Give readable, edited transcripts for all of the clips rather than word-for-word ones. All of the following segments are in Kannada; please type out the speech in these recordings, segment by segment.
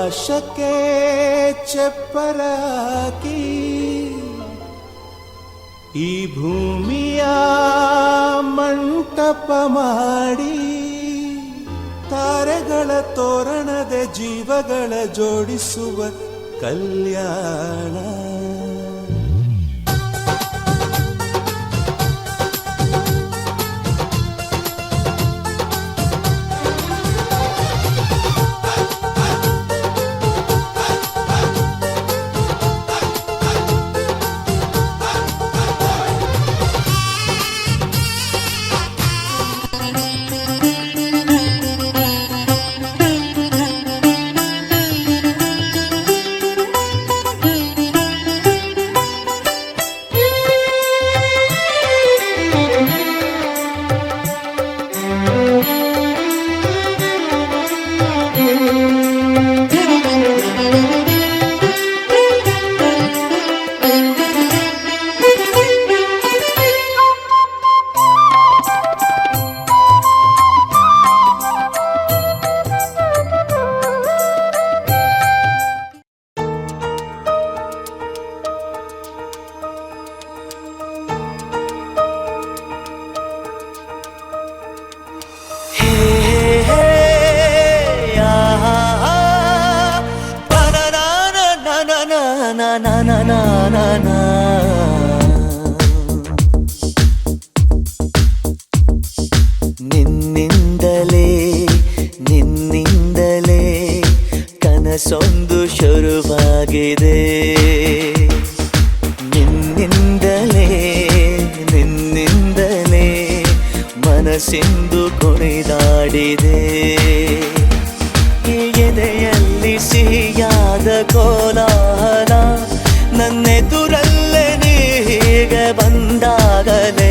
ಆಕಾಶಕ್ಕೆ ಚಪ್ಪರಾಕಿ ಈ ಭೂಮಿಯ ಮಂಟಪ ಮಾಡಿ ತಾರೆಗಳ ತೋರಣದ ಜೀವಗಳ ಜೋಡಿಸುವ ಕಲ್ಯಾಣ. ನಿನ್ನಿಂದಲೇ ನಿನ್ನಿಂದಲೇ ಕನಸೊಂದು ಶುರುವಾಗಿದೆ. ನಿನ್ನಿಂದಲೇ ನಿನ್ನಿಂದಲೇ ಮನಸ್ಸಿಂದು ಕುಣಿದಾಡಿದೆ. ಎದೆಯಲ್ಲಿ ಸಿಹಿಯಾದ ಕೋಲಾಹಲ ನನ್ನೆದುರಲ್ಲೇ ನೀ ಹೀಗೆ ಬಂದಾಗಲೇ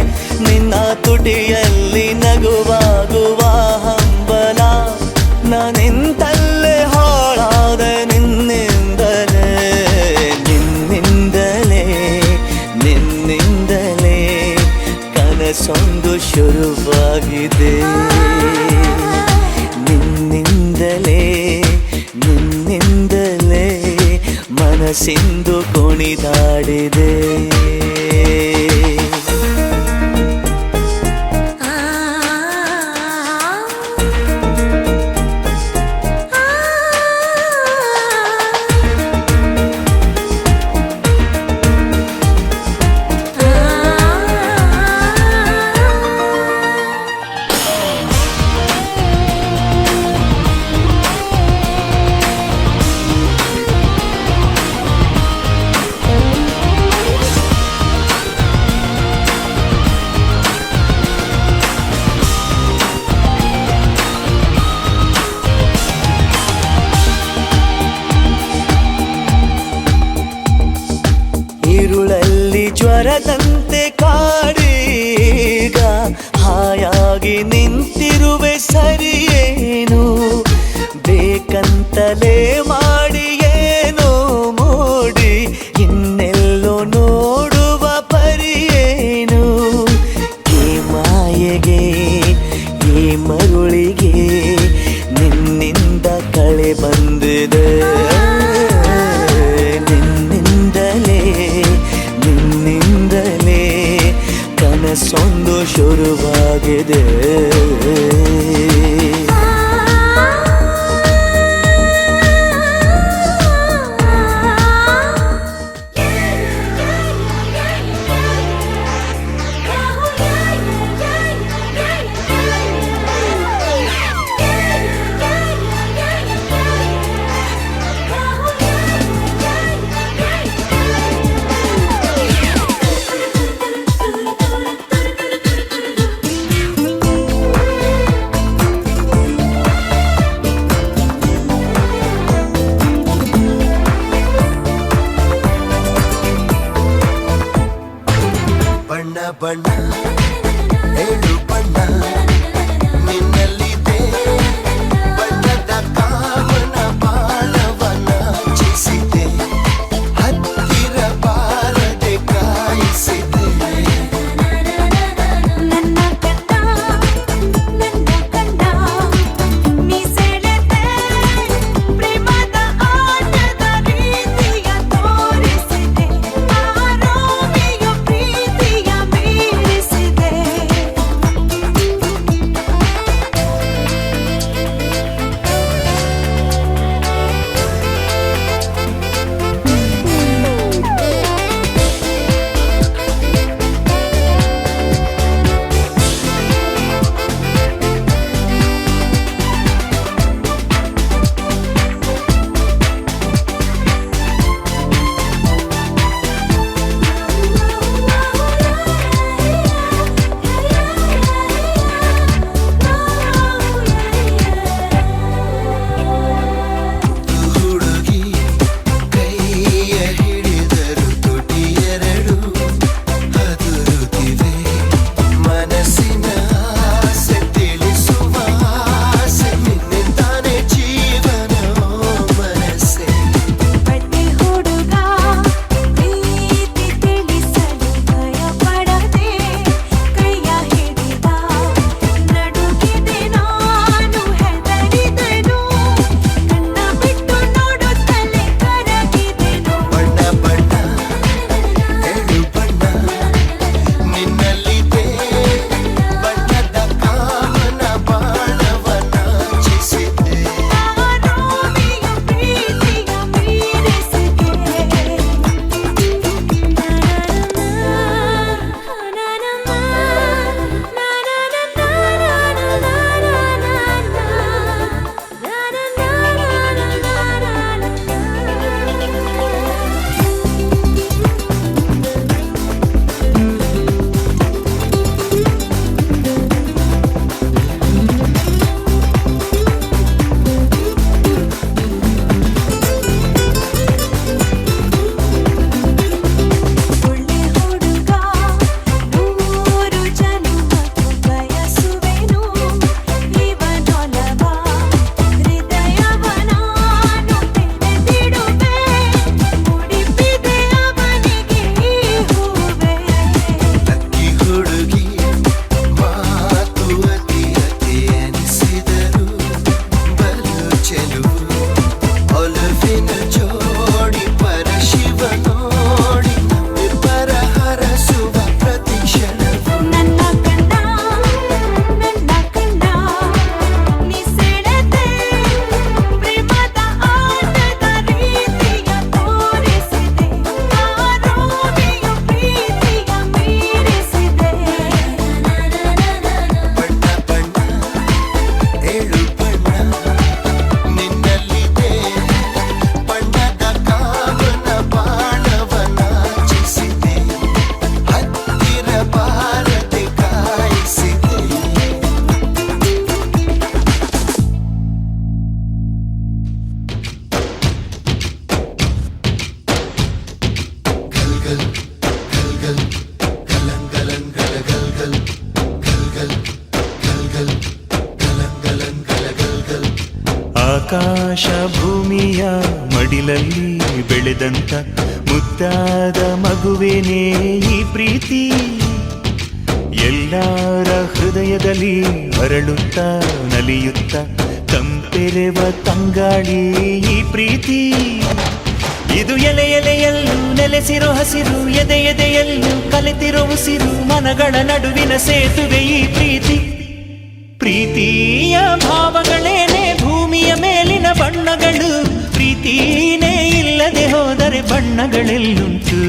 ನಿನ್ನ ತುಟಿಯಲ್ಲಿ ನಗುವಾಗುವ ಹಂಬಲ ನಾನಿಂತಲ್ಲೇ ಹಾಳಾದೆ ನಿನ್ನಿಂದಲೇ ನಿನ್ನಿಂದಲೇ ನಿನ್ನಿಂದಲೇ ಕನಸೊಂದು ಶುರುವಾಗಿದೆ. ನಿನ್ನಿಂದಲೇ ನಿನ್ನಿಂದಲೇ ಮನಸ್ಸಿಂದು ಕುಣಿದಾಡಿದೆ. ഇരുളಲ್ಲಿ ಜ್ವರದಂತೆ ಕಾಡೀಗ ಹಾಯಾಗಿ ನಿಂತಿರುವೆ ಸರಿಯೇನು ಬೇಕಂತಲೇ ಮಾಡಿ ಏನೋ ಮೋಡಿ ಇನ್ನೆಲ್ಲೋ ನೋಡುವ ಪರಿಯೇನು. ಈ ಮಾಯೆಗೆ ಈ ಮರುಳಿಗೆ ನಿನ್ನಿಂದ ಕಳೆ ಬಂದಿದೆ. ನಿನ್ನಿಂದಲೇ ಕನಸೊಂದು ಶುರುವಾಗಿದೆ. ಬಣ್ಣ ಬಣ್ಣ ಏಳು ಬಣ್ಣ ನಿನ್ನಲ್ಲಿದೆ. ಬಣ್ಣದ ಕಾಮನ ಬಾಳವನ ಚಿಸಿದೆ ಹತ್ತಿರ ಬಾರದೆ ಕಾಯಿಸಿದೆ. ನನ್ನ ಕಂಡ ಮೀಸೆಳೆದೆ ಪ್ರೇಮದ ಭೂಮಿಯ ಮಡಿಲಲ್ಲಿ ಬೆಳೆದಂತ ಮುದ್ದಾದ ಮಗುವೇನೇ ಈ ಪ್ರೀತಿ. ಎಲ್ಲರ ಹೃದಯದಲ್ಲಿ ಅರಳುತ್ತ ನಲಿಯುತ್ತ ತಂಪೆರೆವ ತಂಗಾಳಿ ಈ ಪ್ರೀತಿ. ಇದು ಎಲೆ ಎಲೆಯಲ್ಲೂ ನೆಲೆಸಿರೋ ಹಸಿರು, ಎದೆ ಎದೆಯಲ್ಲೂ ಕಲೆತಿರೋ ಉಸಿರು, ಮನಗಳ ನಡುವಿನ ಸೇತುವೆ ಈ ಪ್ರೀತಿ. ಪ್ರೀತಿಯ ಭಾವಗಳೇನೆ ಭೂಮಿಯ ಮೇಲಿನ ಬಣ್ಣಗಳು, ಪ್ರೀತಿನೇ ಇಲ್ಲದೆ ಹೋದರೆ ಬಣ್ಣಗಳೆಲ್ಲುಂಟು.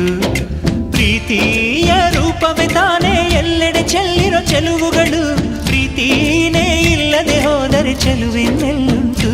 ಪ್ರೀತಿಯ ರೂಪವೇ ತಾನೇ ಎಲ್ಲೆಡೆ ಚೆಲ್ಲಿರೋ ಚೆಲುವುಗಳು, ಪ್ರೀತಿನೇ ಇಲ್ಲದೆ ಹೋದರೆ ಚೆಲುವಿನೆಲ್ಲುಂಟು.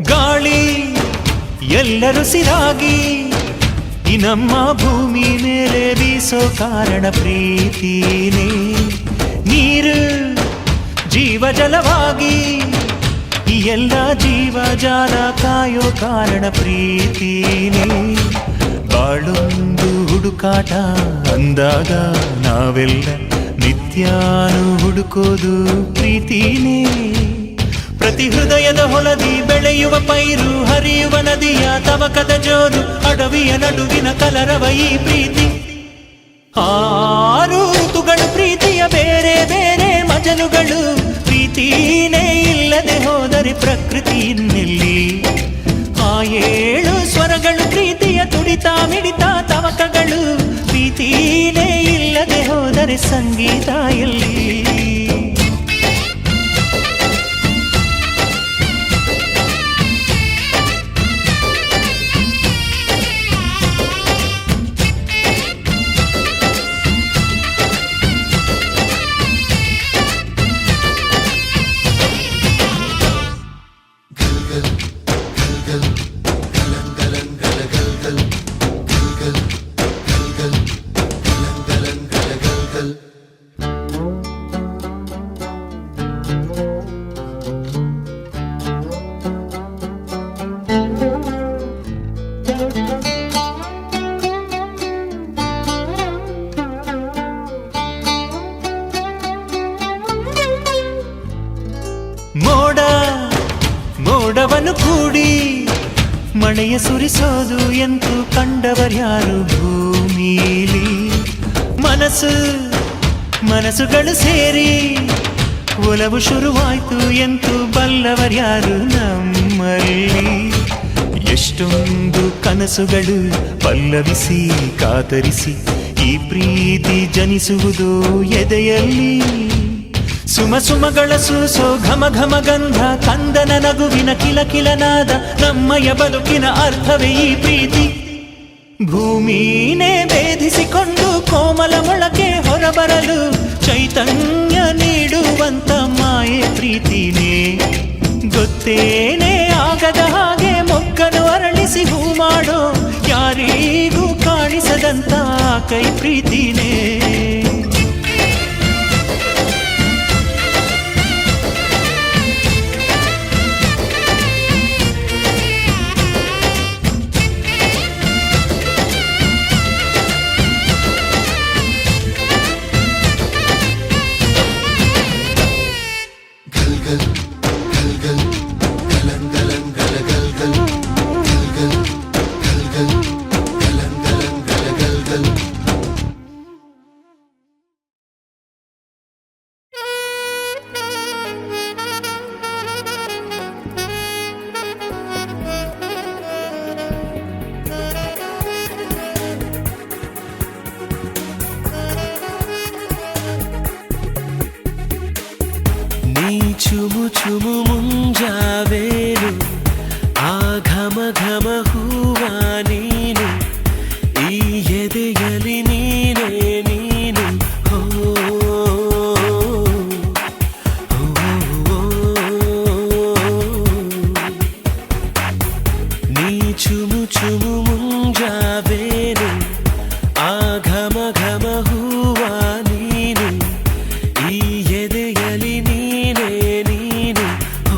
ಗಾಳಿ ಎಲ್ಲರೂ ಸಿರಾಗಿ ಈ ನಮ್ಮ ಭೂಮಿ ಮೇಲೆ ಬೀಸೋ ಕಾರಣ ಪ್ರೀತಿನೇ. ನೀರು ಜೀವ ಜಲವಾಗಿ ಈ ಎಲ್ಲ ಜೀವ ಜಾಲ ಕಾಯೋ ಕಾರಣ ಪ್ರೀತಿನೇ. ಬಾಳೊಂದು ಹುಡುಕಾಟ ಅಂದಾಗ ನಾವೆಲ್ಲ ನಿತ್ಯಾನು ಹುಡುಕೋದು ಪ್ರೀತಿನೇ. ಪ್ರತಿ ಹೃದಯದ ಹೊಲದಿ ಬೆಳೆಯುವ ಪೈರು, ಹರಿಯುವ ನದಿಯ ತವಕದ ಜೋರು, ಅಡವಿಯ ನಡುವಿನ ಕಲರವ ಈ ಪ್ರೀತಿ. ಆರು ಋತುಗಳು ಪ್ರೀತಿಯ ಬೇರೆ ಬೇರೆ ಮಜಲುಗಳು, ಪ್ರೀತಿನೇ ಇಲ್ಲದೆ ಹೋದರೆ ಪ್ರಕೃತಿ ಇನ್ನೆಲ್ಲಿ. ಆ ಏಳು ಸ್ವರಗಳು ಪ್ರೀತಿಯ ತುಡಿತ ಮಿಡಿತ ತವಕಗಳು, ಪ್ರೀತಿನೇ ಇಲ್ಲದೆ ಹೋದರೆ ಸಂಗೀತ ಎಲ್ಲಿ. ಮೋಡವನ್ನು ಕೂಡಿ ಮಳೆಯ ಸುರಿಸೋದು ಎಂದು ಕಂಡವರ್ಯಾರು ಭೂಮಿಲಿ. ಮನಸ್ಸುಗಳು ಸೇರಿ ಒಲವು ಶುರುವಾಯ್ತು ಎಂದು ಬಲ್ಲವರ್ಯಾರು ನಮ್ಮಲ್ಲಿ. ಎಷ್ಟೊಂದು ಕನಸುಗಳು ಪಲ್ಲವಿಸಿ ಕಾತರಿಸಿ ಈ ಪ್ರೀತಿ ಜನಿಸುವುದು ಎದೆಯಲ್ಲಿ. ಸುಮಸುಮಗಳ ಸೂಸೋ ಘಮ ಘಮ ಗಂಧ, ಕಂದನ ನಗುವಿನ ಕಿಲಕಿಲನಾದ, ನಮ್ಮಯ ಬದುಕಿನ ಅರ್ಥವೇ ಈ ಪ್ರೀತಿ. ಭೂಮಿನೇ ಭೇದಿಸಿಕೊಂಡು ಕೋಮಲ ಮೊಳಕೆ ಹೊರಬರಲು ಚೈತನ್ಯ ನೀಡುವಂತ ಮಾಯೆ ಪ್ರೀತಿನೇ. ಗೊತ್ತೇನೇ ಆಗದ ಹಾಗೆ ಮೊಗ್ಗನು ಅರಳಿಸಿ ಹೂ ಮಾಡೋ ಯಾರಿಗೂ ಕಾಣಿಸದಂತ ಕೈ ಪ್ರೀತಿನೇ. गल ಚುಮು ಮುಂಜಾವೇನು ಆ ಘಮ ಘಮ ಹೂವ ನೀನು ಈ ಎದೆಯಲಿ ನೀನೇ ನೀನು ಹೋ ನೀ ಚುಮು ಚುಮು ಮುಂಜಾವೇನು ಆ ಘಮ ಘಮ ಹೂವ ನೀನು ಈ ಎದೆಯಲಿ ನೀನೇ ನೀನು ಹೋ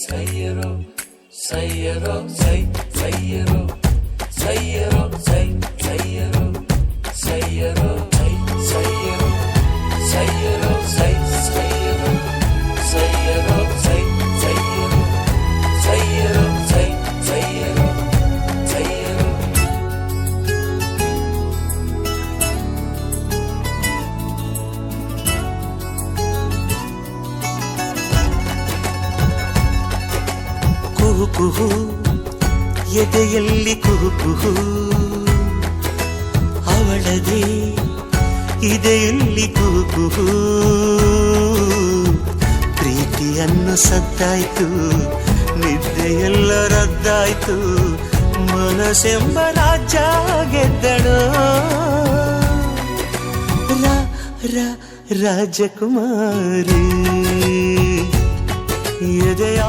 ಸೈಯರೋ ಸೈಯರೋ ಸೈ ಸೈಯರೋ ಸೈಯರೋ ಸೈ ಸೈಯರೋ ಸೈಯರೋ ಸೈ ಸೈಯರೋ ಸೈಯರೋ ಸೈ ಸೈಯರೋ ಸೈಯರೋ ಸೈ ಸೈಯರೋ ಸೈಯರೋ ಸೈ ಸೈಯರೋ ಸೈಯರೋ ಕುಹು ಕುಹು ಎದೆಯಲ್ಲಿ ಕುಹು ಕುಹು ಅವಳದೇ ಇದೆಯಲ್ಲಿ ಕುಹು ಕುಹು ಪ್ರೀತಿಯನ್ನು ಸದ್ದಾಯ್ತು ನಿದ್ದೆಯೆಲ್ಲ ರದ್ದಾಯ್ತು ಮನಸ್ಸೆಂಬ ರಾಜ್ಯ ಗೆದ್ದಳು ರಾಜಕುಮಾರಿ ಎದೆಯ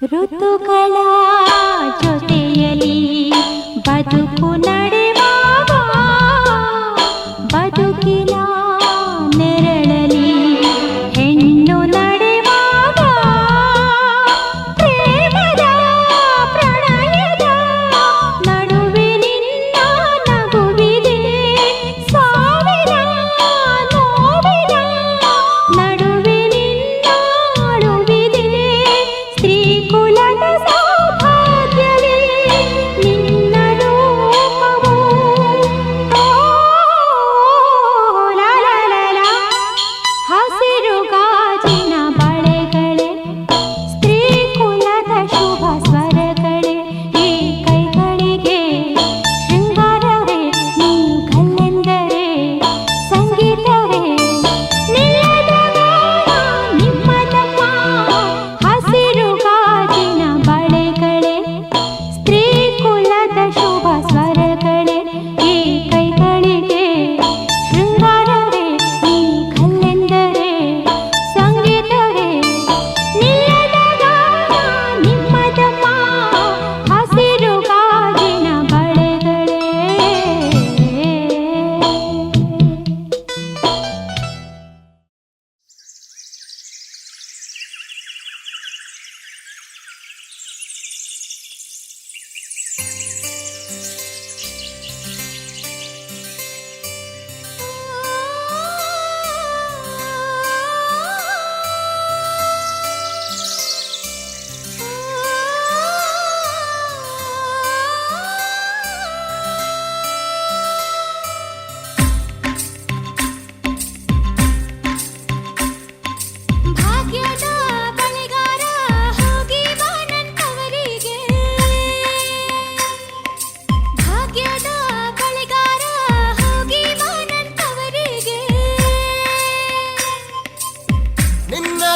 ಋತುಗಳ ಜೊತೆಯಲಿ ಬದುಕು ನಡೆವಾಗ ಬದುಕಿನ ನೆರಳಲಿ ಹೆಣ್ಣು ನಡೆವಾಗ ಪ್ರೇಮದ ಪ್ರಣಯದ ನಡುವೆ ನಿನ್ನ ನಗುವಿದೆ ಸಾವಿರ ನೋವಿನ ನಡುವೆ ನಿನ್ನ ಅಳುವಿದೆ ಸ್ತ್ರೀ ಕುಲದ ಸೌಭಾಗ್ಯವೇ ನಿನ್ನ ರೂಪವು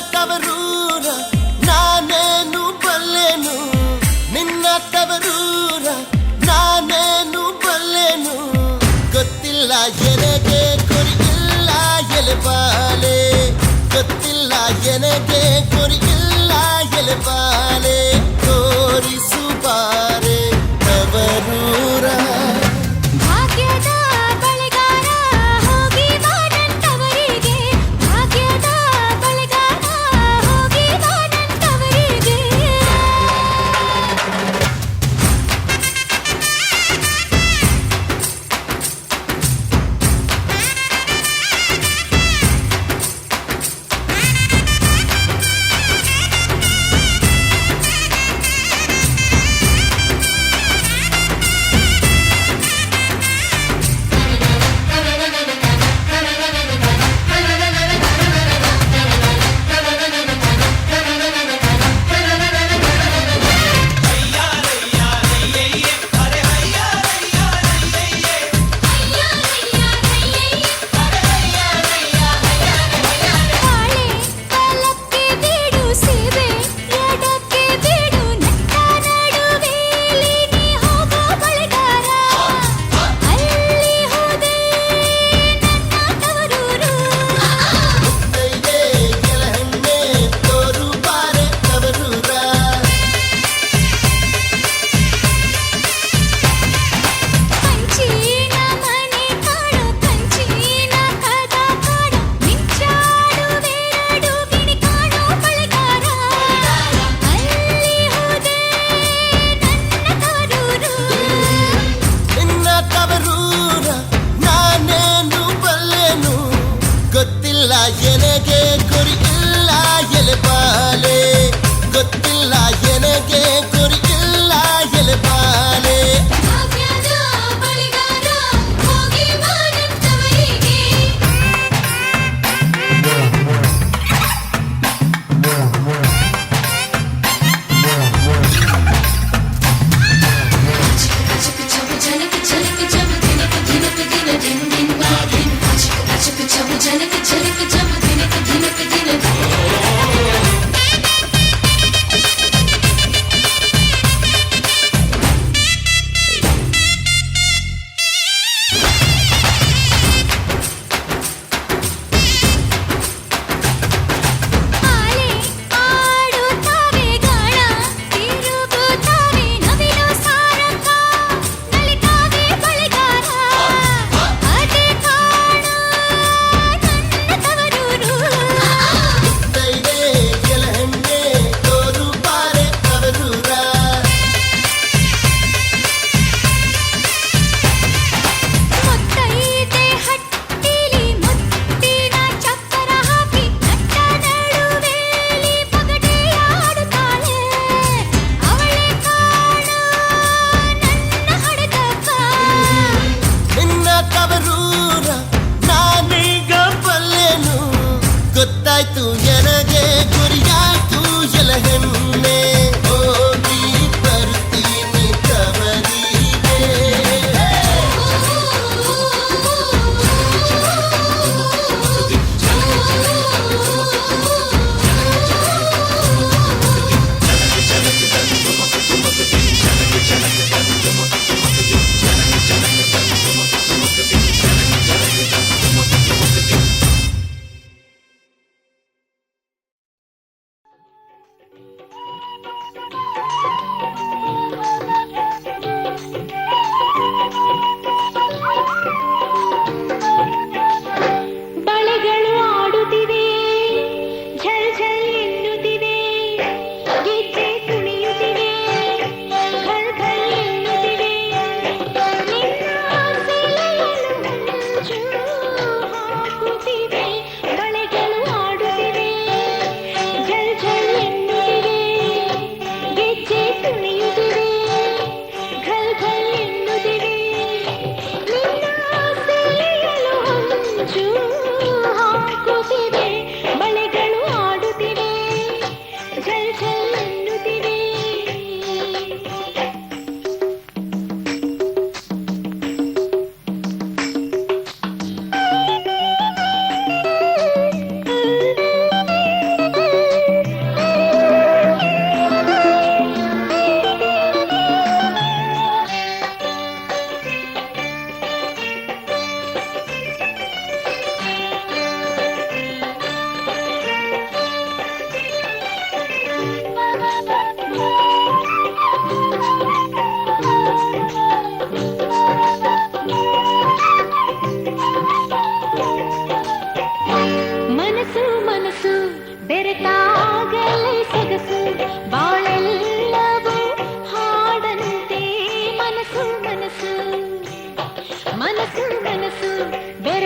ತವರೂರ ನಾನೇನು ಬಲ್ಲೆನು ನಿನ್ನ ತವರೂರ ನಾನೇನು ಬಲ್ಲೆನು ಗೊತ್ತಿಲ್ಲ ಎನಗೆ ಕೊರಿಗಿಲ್ಲ ಎಲೆಬಾಲೆ ಗೊತ್ತಿಲ್ಲ ಎನಗೆ ಕೊರಿಗಿಲ್ಲ ಎಲೆಬಾಲೆ ತೋರಿಸು ಬಾರೆ ತವರೂರ ಭಾಗ್ಯದ ಬಳೆಗಾರ ಹೋಗಿ ಬಾನಂತವರಿಗೆ ಭಾಗ್ಯದ ಬಳೆಗಾರ ಹೋಗಿ ಬಾನಂತವರಿಗೆ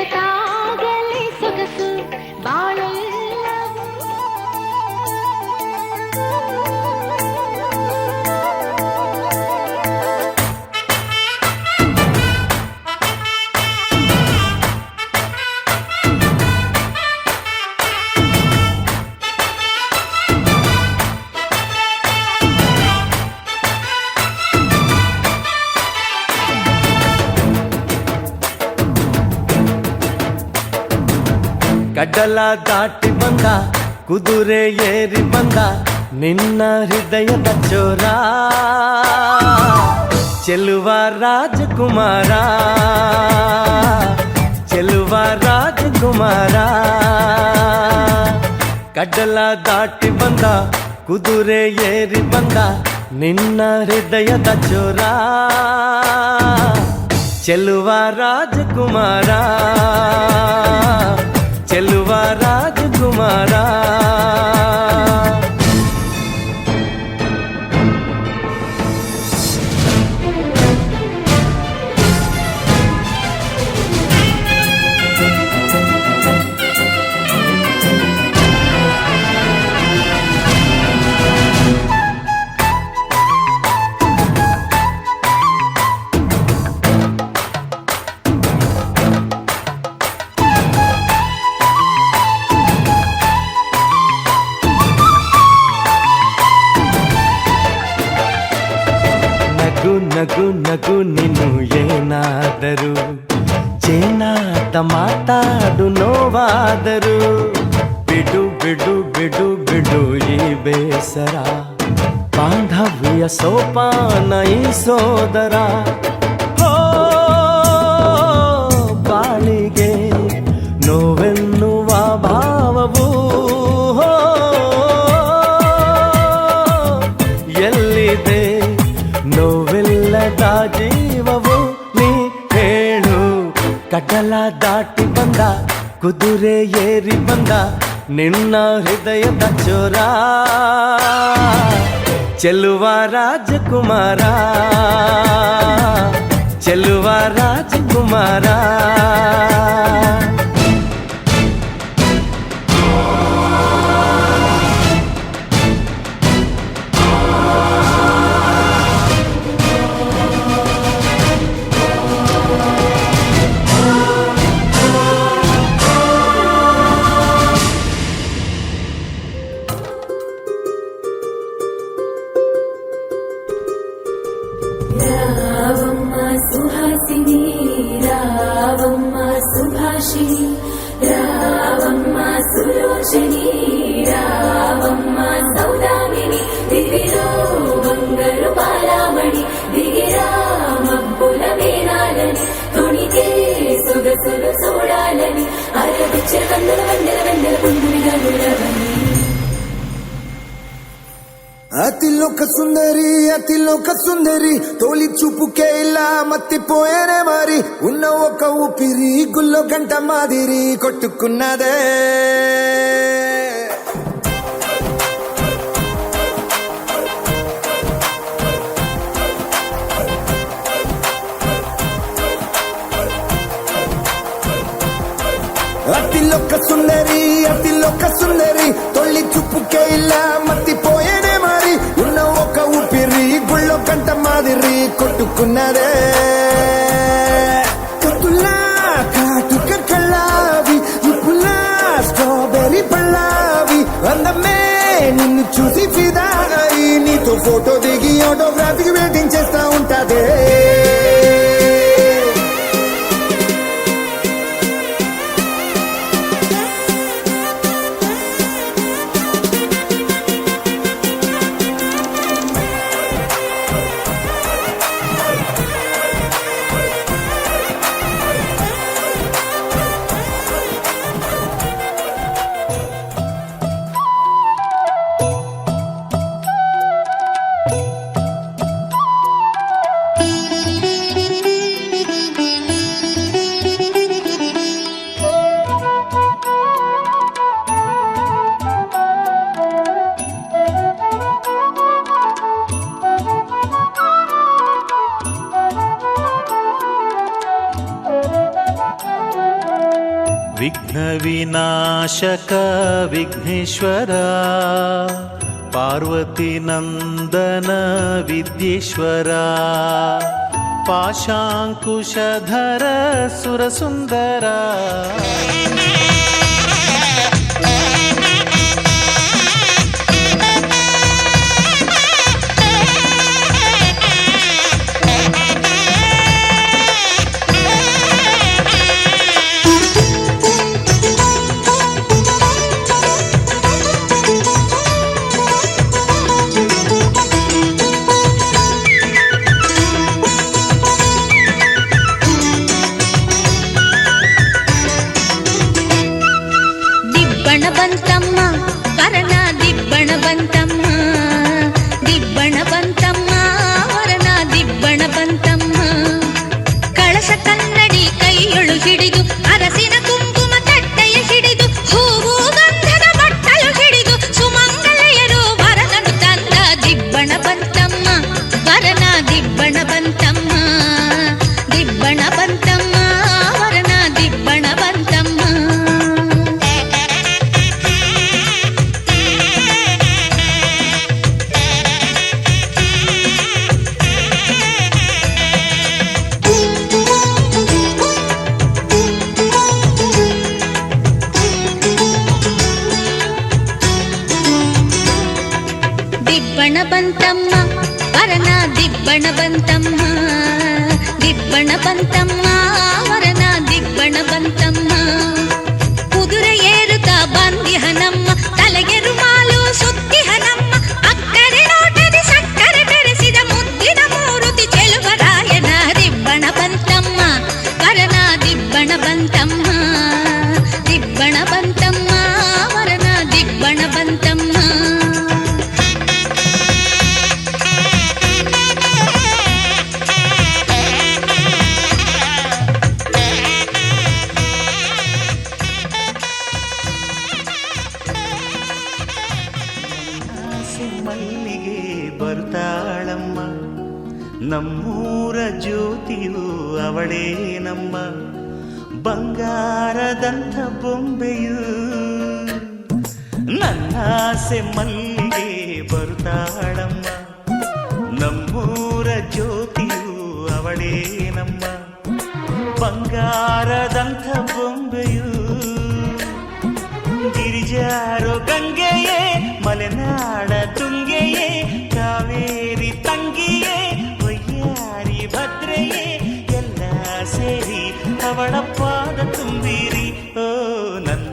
ಹೊಸತಾಗಲಿ ಸೊಗಸು ಬಾಳೆಲ್ಲವೂ. ಕಡಲ ದಾಟಿ ಬಂದ ಕುದುರೆ ಏರಿ ಬಂದ ನಿನ್ನ ಹೃದಯದ ಚೋರ ಚೆಲುವ ರಾಜಕುಮಾರ ಚೆಲುವ ರಾಜಕುಮಾರ ಕಡಲ ದಾಟಿ ಬಂದ ಕುದುರೆ ಏರಿ ಬಂದ ನಿನ್ನ ಹೃದಯದ ಚೋರ ಚೆಲುವ ರಾಜಕುಮಾರ ಚೆಲುವ ರಾಜಕುಮಾರ ನಗು ನಗು ನೀನು ಏನಾದರೂ ಚೇನಾದ ಮಾತಾಡು ನೋವಾದರು ಬಿಡು ಬಿಡು ಬಿಡು ಬಿಡು ಈ ಬೇಸರ ಬಾಂಧವ್ಯ ಸೋಪಾನ ಈ ಸೋದರ ಹೋ ಬಾಳಿಗೆ ನೋವೆನ್ನುವ ಭಾವವು ಹೋ ಎಲ್ಲಿದೆ ನೋವಿಲ್ಲದ ಜೀವವು ನೀ ಹೇಳು ಕಡಲ ದಾಟಿ ಬಂದ ಕುದುರೆ ಏರಿ ಬಂದ ನಿನ್ನ ಹೃದಯದ ಚೋರ ಚೆಲುವ ರಾಜಕುಮಾರ ಚೆಲುವ ರಾಜಕುಮಾರ రావమ్మ సుహాసిని రావమ్మ సుభాషిణి రావమ్మ సులోచని రావమ్మ సౌదామిని దివిలో బంగారు బాలామణి దిగిరా మబ్బుల మేనాలని తొణికే సొగసులు చూడాలని అరవిచ్చే కన్నుల వెన్నెల వెన్నెల పుండునిగా గురవని అతిలోక సుందరి తోలి చూపుకే ఇలా మత్తిపోయేనే మరి ఉన్న ఒక ఊపిరి గుల్లో గంట మాదిరి కొట్టుకున్నదే అతిలోక సుందరి తొలి చూపుకే ఇలా మత్తిపోయేనే మరి ఉన్న ఒక ఊపిరి గుళ్ళో గంట మాదిరి కొట్టుకున్నదే కత్తులా కాటుక కళ్ళావి ఉప్పులా స్ట్రాబెర్రీ పళ్ళావి అందమే నిన్ను చూసి ఫిదా అయి నీతో ఫోటో దిగి ఆటోగ్రాఫీకి వెయిటింగ్ చేస్తా ఉంటాదే ವಿಘ್ನ ವಿನಾಶಕ ವಿಘ್ನೇಶ್ವರ ಪಾರ್ವತಿ ನಂದನ ವಿದ್ಯೇಶ್ವರ ಪಾಶಾಂಕುಶಧರ ಸುರಸುಂದರ ದಿಬ್ಬಣ ಬಂತಮ್ಮ ವರನ ದಿಬ್ಬಣ ಬಂತಮ್ಮ ದಿಬ್ಬಣ ಬಂತಮ್ಮ ವರನ ದಿಬ್ಬಣ ಬಂತಮ್ಮ ಕಳಸ ಕನ್ನಡಿ ಕೈಯೊಳು ಹಿಡಿದು ಅರಸಿನ ಕುಂಕುಮ ತಟ್ಟೆಯ ಹಿಡಿದು ಹೂವು ಗಂಧದ ಬಟ್ಟಲು ಹಿಡಿದು ಸುಮಂಗಲೆಯರು ವರನನು ತಂದ ದಿಬ್ಬಣ ಬಂತಮ್ಮ ವರನ ದಿಬ್ಬಣ ಬಂತಮ್ಮ ದಿಬ್ಬಣ ಬಂತಮ್ಮ ವರನ ದಿಬ್ಬಣ ಬಂತಮ್ಮ ದಿಬ್ಬಣ ಬಂತಮ್ಮ ವರನ ದಿಬ್ಬಣ ಬಂತಮ್ಮ ದಿಬ್ಬಣ ಬಂತಮ್ಮ ವರನ ದಿಬ್ಬಣ ಬಂತಮ್ಮ ಕುದುರೆ ಏರುತ್ತ ಬಂದಿಹನಮ್ಮ ತಲೆಗೆ ರುಮಾಲು ಸುತ್ತಿಹನಮ್ಮ ಅಕ್ಕರೆ ನೋಟದಿ ಸಕ್ಕರೆ ಬೆರೆಸಿದ ಮುದ್ದಿನ ಮೂರುತಿ ಚೆಲುವರಾಯನ ದಿಬ್ಬಣ ಬಂತಮ್ಮ ವರನ ದಿಬ್ಬಣ ಬಂತಮ್ಮ ದಿಬ್ಬಣ ಬಂತಮ್ಮ ವರನ ದಿಬ್ಬಣ ಬಂತಮ್ಮ ಮಲ್ಲಿಗೆ ಬರ್ತಾಳಮ್ಮ ನಮ್ಮೂರ ಜ್ಯೋತಿಯು ಅವಳೇ ನಮ್ಮ ಬಂಗಾರದಂಥ ಬೊಂಬೆಯು ನನ್ನಾಸೆ ಮಲ್ಲಿಗೆ ಬರ್ತಾಳಮ್ಮ ನಮ್ಮೂರ ಜ್ಯೋತಿಯು ಅವಳೇ ನಮ್ಮ ಬಂಗಾರದಂಥ ಬೊಂಬೆಯು ಗಿರಿಜಾರೋ ಗಂಗೆಯೇ ಮಲೆನಾಡ ತುಂಗೆಯೇ ಕಾವೇರಿ ತಂಗಿಯೇ ವಯ್ಯಾರಿ ಭದ್ರೆಯೇ ಎಲ್ಲ ಸೇರಿ ಅವಳ ಪಾದ ತುಂಬಿರಿ ಓ ನನ್ನ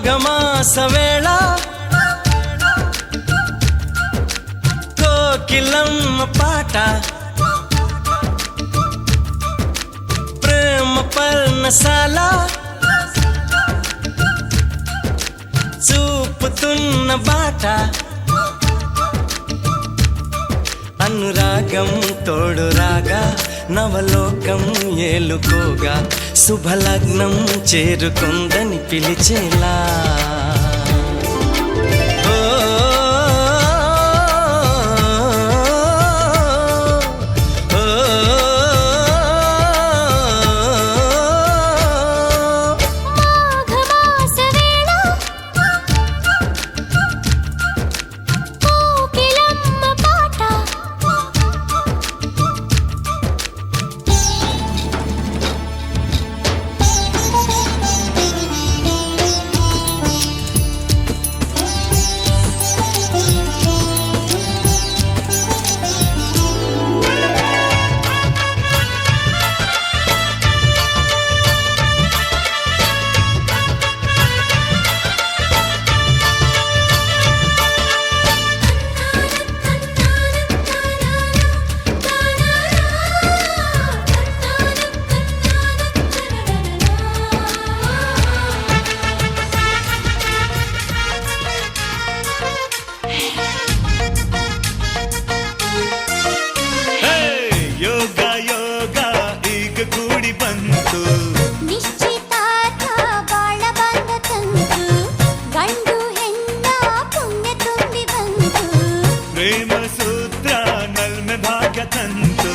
మాఘమాస వేళ కోకిలమ్మ పాట ప్రేమ పర్ణశాల చూపుతున్న బాట అనురాగం తోడు రాగా నవలోకం ఏలుకోగా శుభలగ్నం చేరుకుందని పిలిచేలా ఓ, ఓ, మాఘమాస వేళ కోకిలమ్మ పాట ಹೇ, ಯೋಗ ಯೋಗ ಈಗ ಕೂಡಿ ಬಂತು ನಿಶ್ಚಿತಾರ್ಥ ಬಾಳ ಬಂದ ತಂತು ಗಂಡು ಹೆಣ್ಣ ಪುಣ್ಯ ತುಂಬಿ ಬಂತು ಪ್ರೇಮ ಸೂತ್ರ ನಲ್ಮೆ ಭಾಗ್ಯ ತಂತು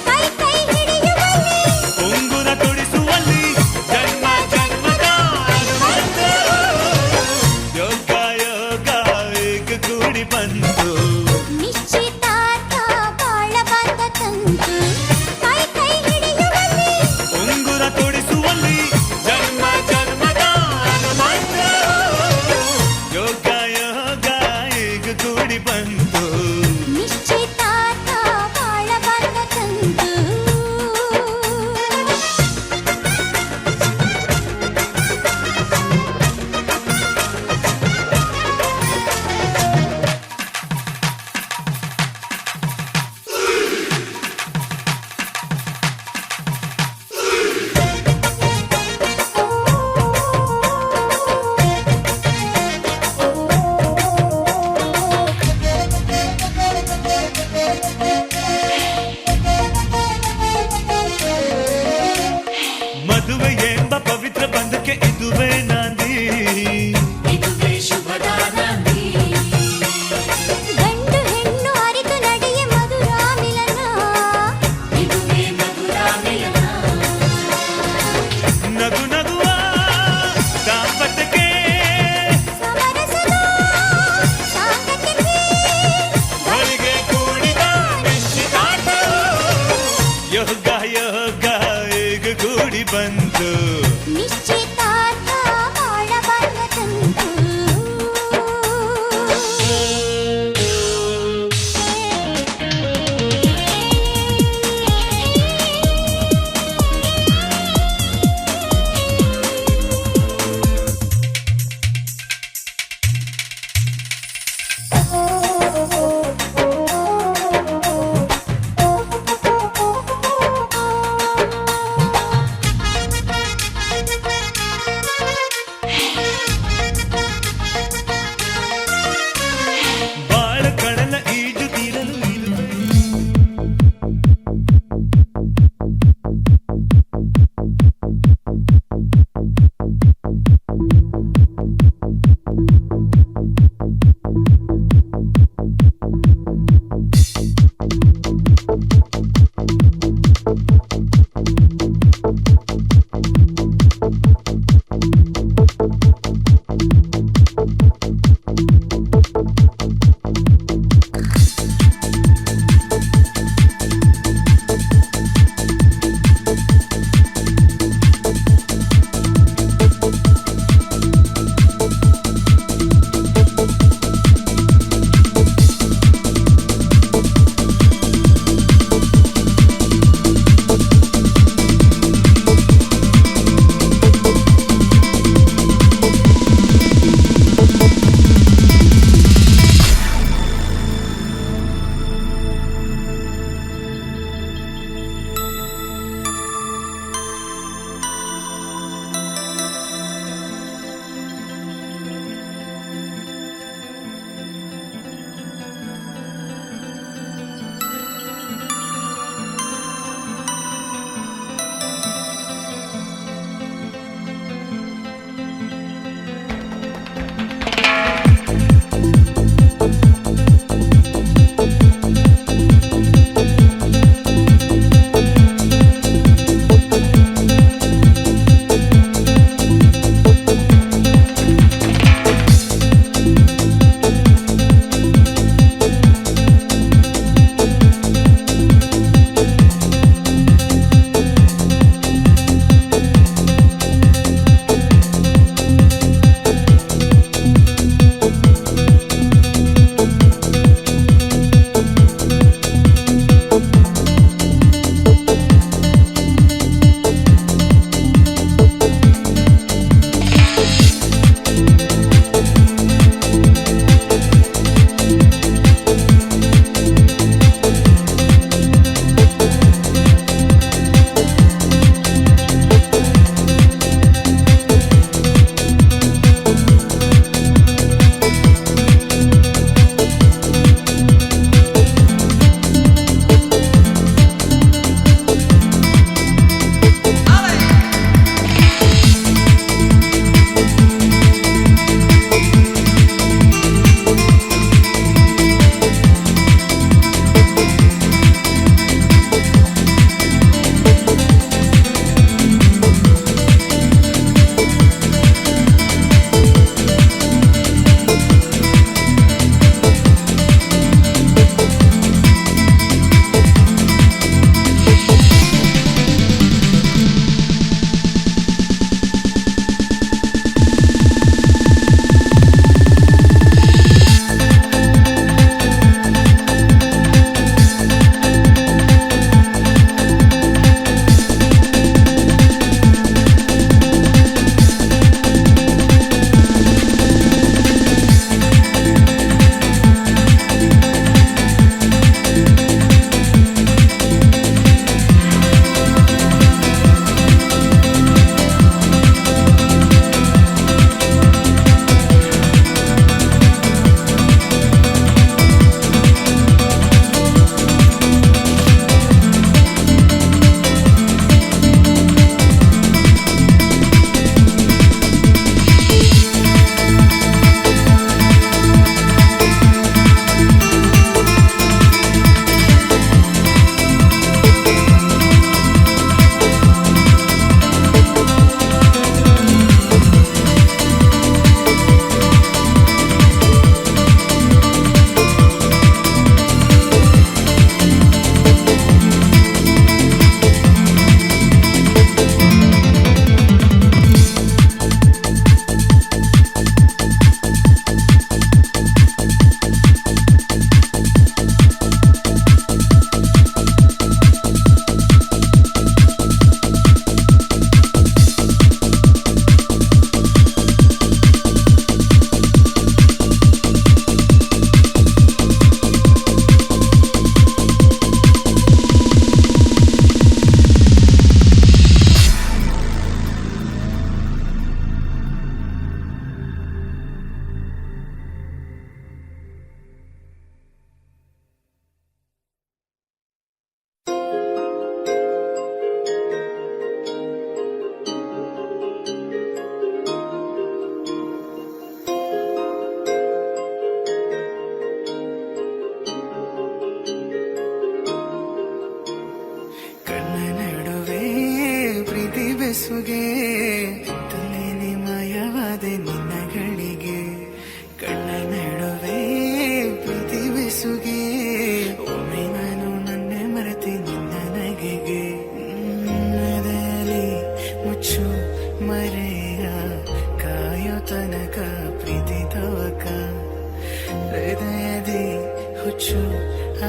ಕೈ ಕೈ ಹಿಡಿಯುವಲ್ಲಿ ಉಂಗುರ ತೊಡಿಸುವಲ್ಲಿ ಜನ್ಮ ಜನ್ಮದ ಅನುಬಂಧ. ಯೋಗ ಯೋಗ ಈಗ ಕೂಡಿ ಬಂತು ನಿಶ್ಚಿತಾರ್ಥ ಬಾಳ ಬಂದ ತಂತು ಕೈ ಕೈ ಹಿಡಿಯುವಲ್ಲಿ ಉಂಗುರ ತೊಡಿಸುವಲ್ಲಿ ಜನ್ಮ ಜನ್ಮದ ಅನುಬಂಧ. ಯೋಗ ಯೋಗ ಈಗ ಕೂಡಿ ಬಂತು ನಿಶ್ಚಿತಾರ್ಥ ಬಾಳ ಬಂದ ತಂತು ಮದುವೆ ಎಂಬ ಪವಿತ್ರ ಬಂಧಕ್ಕೆ ಇದುವೇ ನಾಂದಿ ಗಂಡು ಹೆಣ್ಣು ಅರಿತು ನಡೆಯ ಮಧುರ ಮಿಲನ ನಗು ನಗುವ ದಾಂಪತ್ಯಕ್ಕೆ ಸಮರಸದ ಸಾಂಗತ್ಯಕ್ಕೆ ಹೊಲಿಗೆ ಕೂಡಿದ ನಿಶ್ಚಿತಾರ್ಥ. ಯೋಗ ಯೋಗ ಈಗ ಕೂಡಿ ಬಂತು ನಿಶ್ಚಿತಾರ್ಥ ಬಾಳ ಬಂದ ತಂತು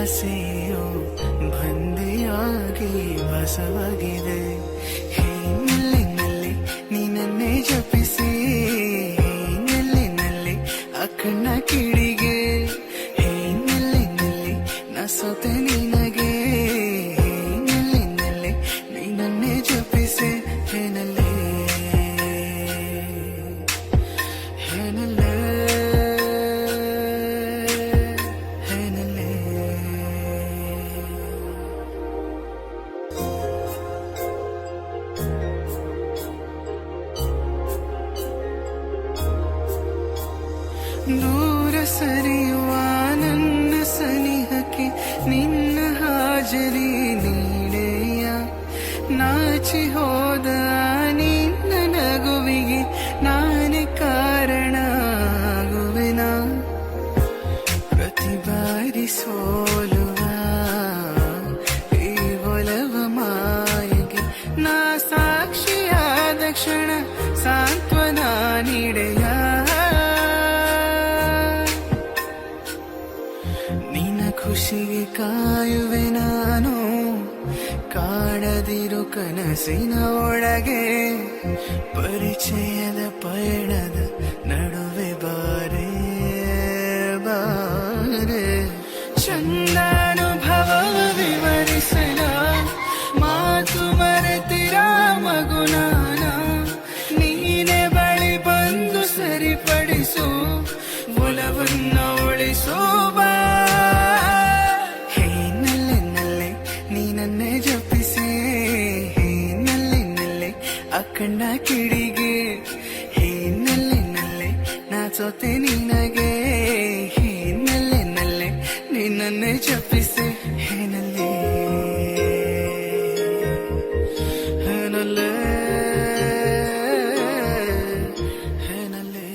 ಆಸೆಯು ಬಂದೆಯಾಗಿ ಬಸವಾಗಿದೆ. ಹೇ ನೆಲ್ಲಿನಲ್ಲಿ ನೀನನ್ನೇ ಜಪಿಸಿ, ಹೇ ನೆಲ್ಲಿನಲ್ಲಿ ಅಕ್ಕಣ್ಣ ಕಿಡಿಗೆ, ಹೇ ನೆಲ್ಲಿನಲ್ಲಿ ನ ಸೊತೆ ನಿನಗೆ, ಹೇ ನೆಲ್ಲಿನಲ್ಲಿ ನೀನನ್ನೇ ಜಪಿಸಿ, ಹೇ ನಲ್ಲಿ ಹೇ ನಲ್ಲಿ ದೂರ ಸರಿಯುವ ನನ್ನ ಸನಿಹಕ್ಕೆ ನಿನ್ನ ಹಾಜರಿ ನೀಡೆಯ, ನಾಚಿ ಹೋದ ನಿನ್ನ ನಗುವಿಗೆ ನಾನೇ ಕಾರಣ ಆಗುವೆನ, ಪ್ರತಿ ಬಾರಿ ಸೋಲುವ ಈ ಒಲವ ಮಾಯೆಗೆ ನಾ ಸಾಕ್ಷಿಯಾದ ಕ್ಷಣ ಸಾಂತ್ವನ ನೀಡೆಯ, ಖುಷಿಗೆ ಕಾಯುವೆ ನಾನು ಕಾಡದಿರು ಕನಸಿನ ಒಳಗೆ, ಪರಿಚಯದ ಪಯಣದ ನಡುವೆ ಬಾರೆ ಬಾರೆ, ಚಂದಾನುಭವ ವಿವರಿಸಲ ಮಾತು ಮರೆತಿರ ಮಗುನಾನ, ನೀನೆ ಬಳಿ ಬಂದು ಸರಿಪಡಿಸು ಒಲವನ್ನ ಉಳಿಸೋ ಬಾ, ನೀನನ್ನೇ ಜಪಿಸಿ, ಹೇ ನಲ್ಲಿನಲ್ಲೇ ಅಕ್ಕಣ್ಣ ಕಿಡಿಗೆ, ಹೇ ನಲ್ಲಿನಲ್ಲೇ ನಾ ಸೊತೆ ನಿನಗೆ, ಹೇ ನಲ್ಲಿನಲ್ಲೇ ನೀನನ್ನೇ ಜಪಿಸಿ, ಹೇ ನಲ್ಲಿ ಹೇ ನಲ್ಲೇ ಹೇ ನಲ್ಲೇ.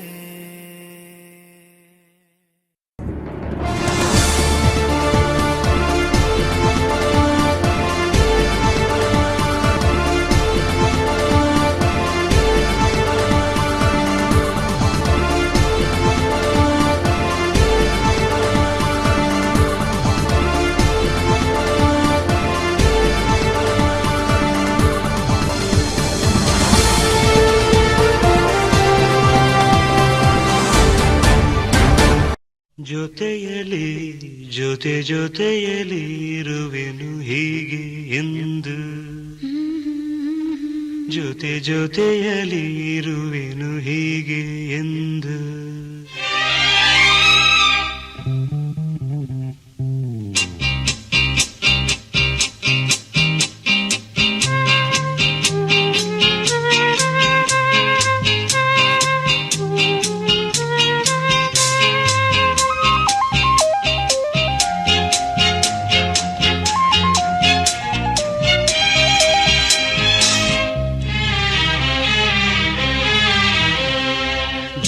ಜೊತೆಯಲಿ ಜೊತೆಯಲಿ ಇರುವೆನು ಹೀಗೆ ಎಂದು, ಜೊತೆಯಲಿ ಇರುವೆನು ಹೀಗೆ ಎಂದು,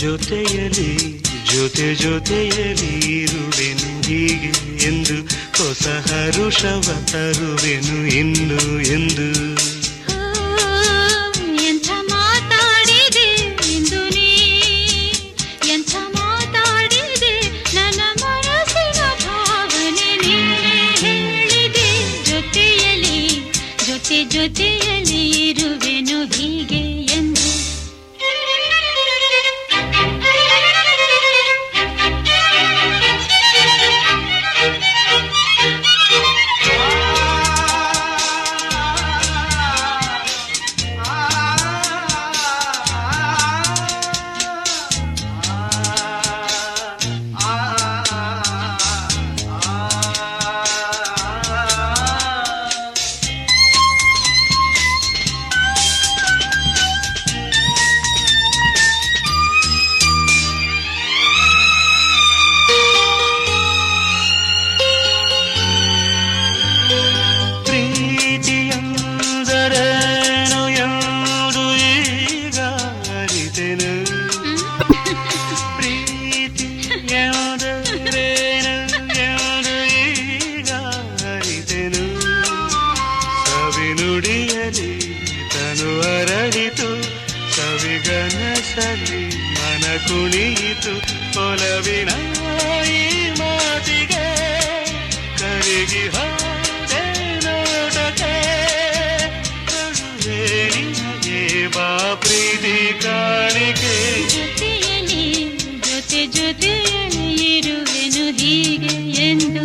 ಜೊತೆಯಲಿ ಜೊತೆಯಲಿ ಇರುವೆನು ಹೀಗೆ ಎಂದು, ಹೊಸ ಹರುಷವ ತರುವೆನು ಇನ್ನು ಎಂದು. ಎಂಥ ಮಾತಾಡಿದೆ ಇಂದು ನೀ, ಎಂಥ ಮಾತಾಡಿದೆ ನನ್ನ ಮನಸ್ಸಿನ ಭಾವನೆ ನೀನೇ ಹೇಳಿದೆ, ಜೊತೆಯಲಿ ಜೊತೆಯಲಿ ಇರುವೆನು ಹೀಗೆ ಎಂದು. ಸವಿಗನಸಲಿ ಮನ ಕುಣಿಯಿತು ಒಲವಿನ ಈ ಮಾತಿಗೆ ಕರೆ ಕರಗಿ ಹೋದೆ ನೋಡದೆ ಕರುವೆ ನಿನಗೆ ಬಾ ಪ್ರೀತಿ ಕಾಣಿಕೆ ಜೊತೆಯಲ್ಲಿ ಜೊತೆಯಲ್ಲಿ ಇರುವೆನು ಹೀಗೆ ಎಂದು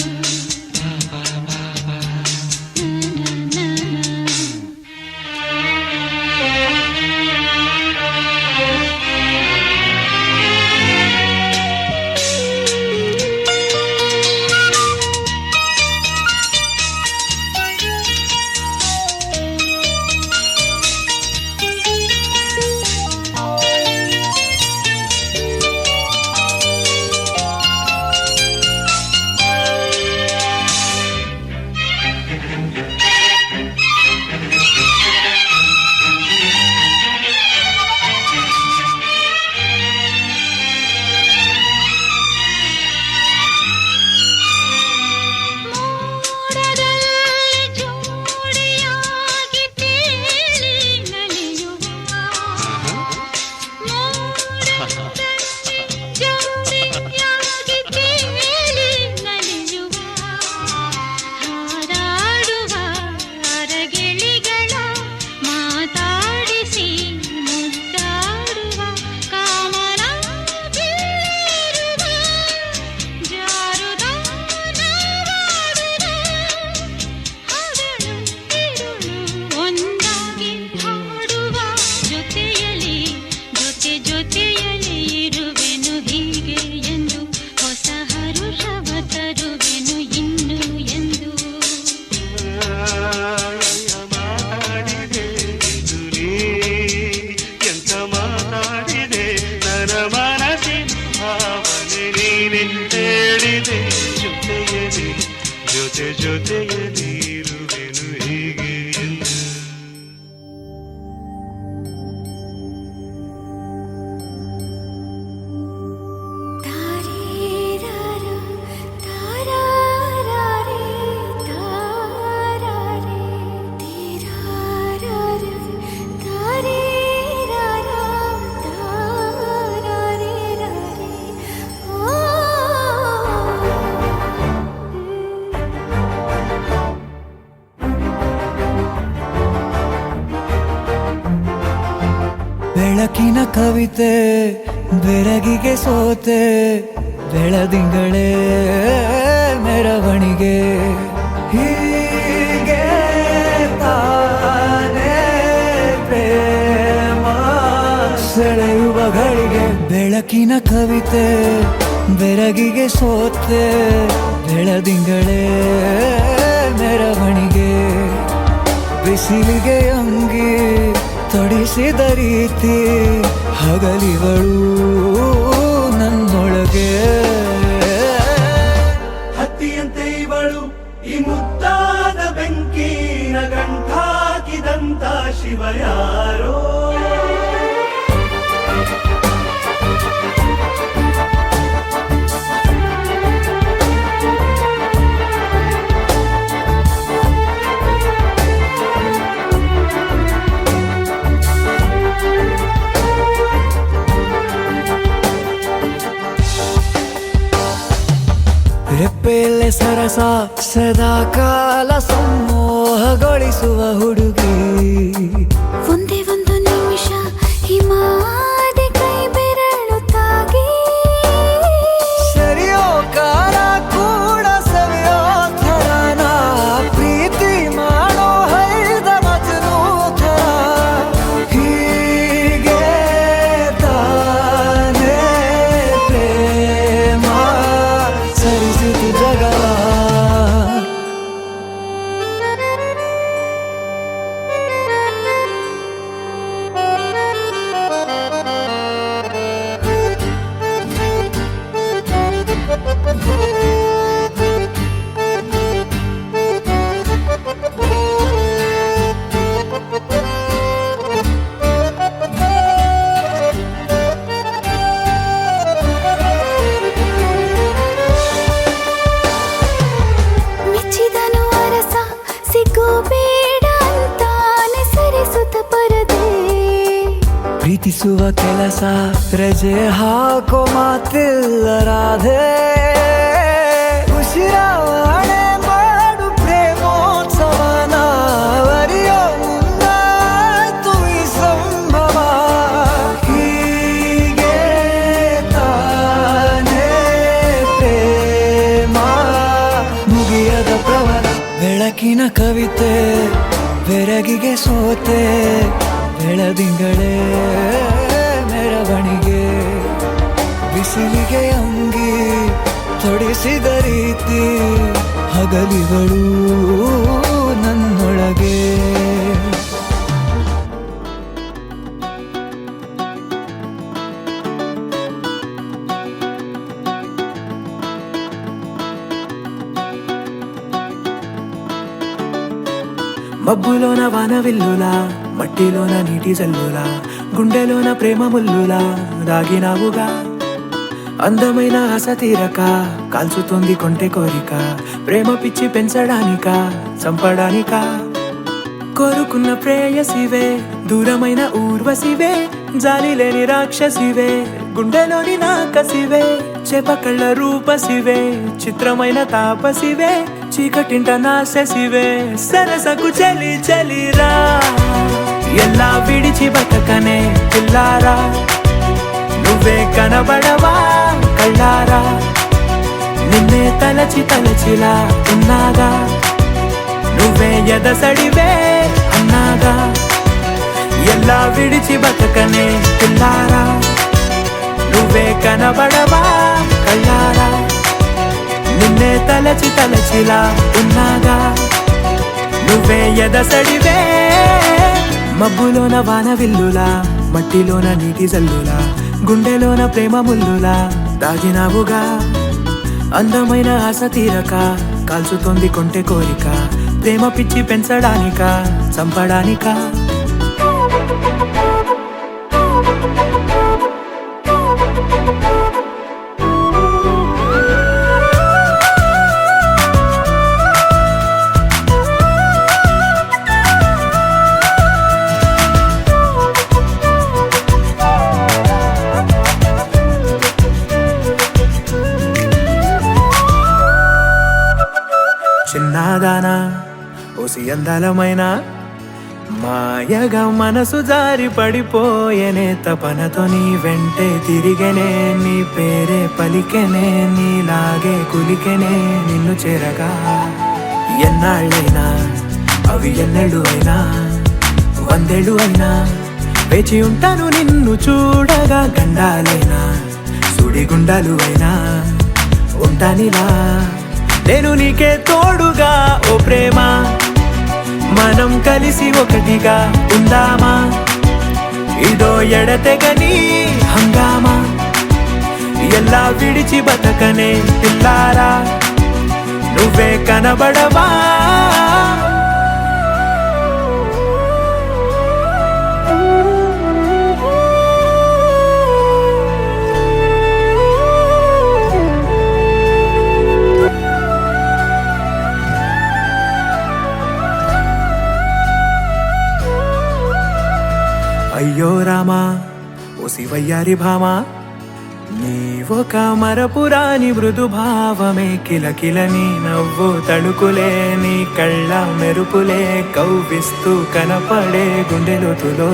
ಜೊತೆಯಲ್ಲಿ ಇರುವೆನು ಹೀಗೆ ಎಂದು ಹೊಸ ಹರುಷವ ತರುವೆನು ಇನ್ನು ಎಂದು ಮಾತಾಡಿದೆ ಇದು ನೀ ಎಂತ ಮಾತಾಡಿದೆ ನನ್ನ ಮನಸ್ಸಿನ ಭಾವನೆ ನೀನೆ ಹೇಳಿದೆ ಜೊತೆಯಲ್ಲಿ ಜೊತೆಯಲ್ಲಿ ಇರುವೆನು ಹೀಗೆ ಎಂದು ಬೆಳಕಿನ ಕವಿತೆ ಬೆರಗಿಗೆ ಸೋತೆ ಬೆಳದಿಂಗಳೇ ಮೆರವಣಿಗೆ ಹೀಗೆ ತಾನೇ ಪ್ರೇಮ ಸೆಳೆಯುವ ಗಳಿಗೆ ಬೆಳಕಿನ ಕವಿತೆ ಬೆರಗಿಗೆ ಸೋತೆ ಬೆಳದಿಂಗಳೇ ಮೆರವಣಿಗೆ ಬಿಸಿಲಿಗೆ ಅಂಗಿ ತೊಡಿಸಿದ ರೀತಿ ಹಗಲಿಗಳು ನನ್ನೊಳಗೆ ಹತ್ತಿಯಂತೆ ಇವಳು ಈ ಮುದ್ದಾದ ಬೆಂಕಿನ ಗಂಟಾಕಿದಂತ ಶಿವ ಯಾರೋ ರೆಪ್ಪೆಯಲ್ಲೇ ಸರಸ ಸದಾ ಕಾಲ ಸಂಮೋಹಗೊಳಿಸುವ ಹುಡುಗಿ ಒಂದೇ ಒಂದು ನಿಮಿಷ ಹಿಮಾದೆ ಕೈ ಬೆರಳು ತಾಗಿ ಸರಿಯೋ ಕಾಲ ಕೂಡ ಸವಿಯೋ ಥರನ ಪ್ರೀತಿ ಮಾಡೋ ಹೈದ ಮಜನು ಥರ ಹೀಗೆ ತಾನೇ ಪ್ರೇಮ ಸರಿಸಿತು ಜಗವ ಮೆಚ್ಚಿದನು ಅರಸ ಸಿಗೋ ಬೇಡ ಅಂತಾನೆ ಸರಿಸುತ್ತ ಪರದೆ ಪ್ರೀತಿಸುವ ಕೆಲಸ ರಜೆ ಹಾಕೋ ಮಾತಿಲ್ಲ ರಾಧೆ ಉಸಿರಾವಣೆ ಬೆಳಕಿನ ಕವಿತೆ ಬೆರಗಿಗೆ ಸೋತೆ ಬೆಳದಿಂಗಳೇ ಮೆರವಣಿಗೆ ಬಿಸಿಲಿಗೆ ಅಂಗಿ ತೊಡಿಸಿದ ರೀತಿ ಹಗಲಿಗಳು ನನ್ನೊಳಗೆ మబ్బులోన వానవిల్లులా మట్టిలోన నీటి జల్లులా గుండెలోన ప్రేమ ముల్లులా దాగినావుగా అందమైన ఆశ తీరక కాల్చుతోంది కొంటె కోరిక ప్రేమ పిచ్చి పెంచడానిక చంపడానిక కోరుకున్న ప్రేయసివే దూరమైన ఊర్వశివే జాలి లేని రాక్షసివే గుండెలోని నాకసివే చేపకళ్ళ రూపసివే చిత్రమైన తాపసివే చీకటింట నాశసివే సరసకు చలి చలిరా ఎలా విడిచి బతకనే పిల్లారా నువ్వే కనబడవా కళ్ళారా నిన్నే తలచి తలచిలా ఉన్నాగా నువ్వే ఎదసడివే అన్నాగా ఎలా విడిచి బతకనే పిల్లారా నువ్వే కనబడవా కళ్ళారా నిన్నే తలచి తలచిలా ఉన్నాగా నువ్వే ఎదసడివే మబ్బులోన వానవిల్లులా మట్టిలోన నీటి జల్లులా గుండెలోన ప్రేమ ముల్లులా దాగినావుగా అందమైన ఆశ తీరక కాల్చుతోంది కొంటె కోరిక ప్రేమ పిచ్చి పెంచడానిక చంపడానిక చిన్నదానా ఓసి అందలమైన మాయగా మనసు జారి పడిపోయేనే తపనతో నీ వెంటే తిరిగేనే నీ పేరే పలికెనే నీలాగే కులికెనే నిన్ను చేరగా ఎన్నాళ్ళైనా అవి ఎన్నెళ్ళు అయినా వందేళ్ళు అయినా వేచి ఉంటాను నిన్ను చూడగా గండాలైనా సుడిగుండాలు అయినా ఉంటానిలా నేను నీకే తోడుగా ఓ ప్రేమ మనం కలిసి ఒకటిగా ఉందామా ఇదో ఎడతెగని హంగామా ఎలా విడిచి బతకనే పిల్లారా నువ్వే కనబడవా అయ్యో రామా ఓ శివయ్యారి భామా నీవొక మరపురాని మృదు భావమే కిలకిల నీ నవ్వు తడుకులే నీ కళ్ళ మెరుపులే కవ్విస్తూ కనపడే గుండెలోతులో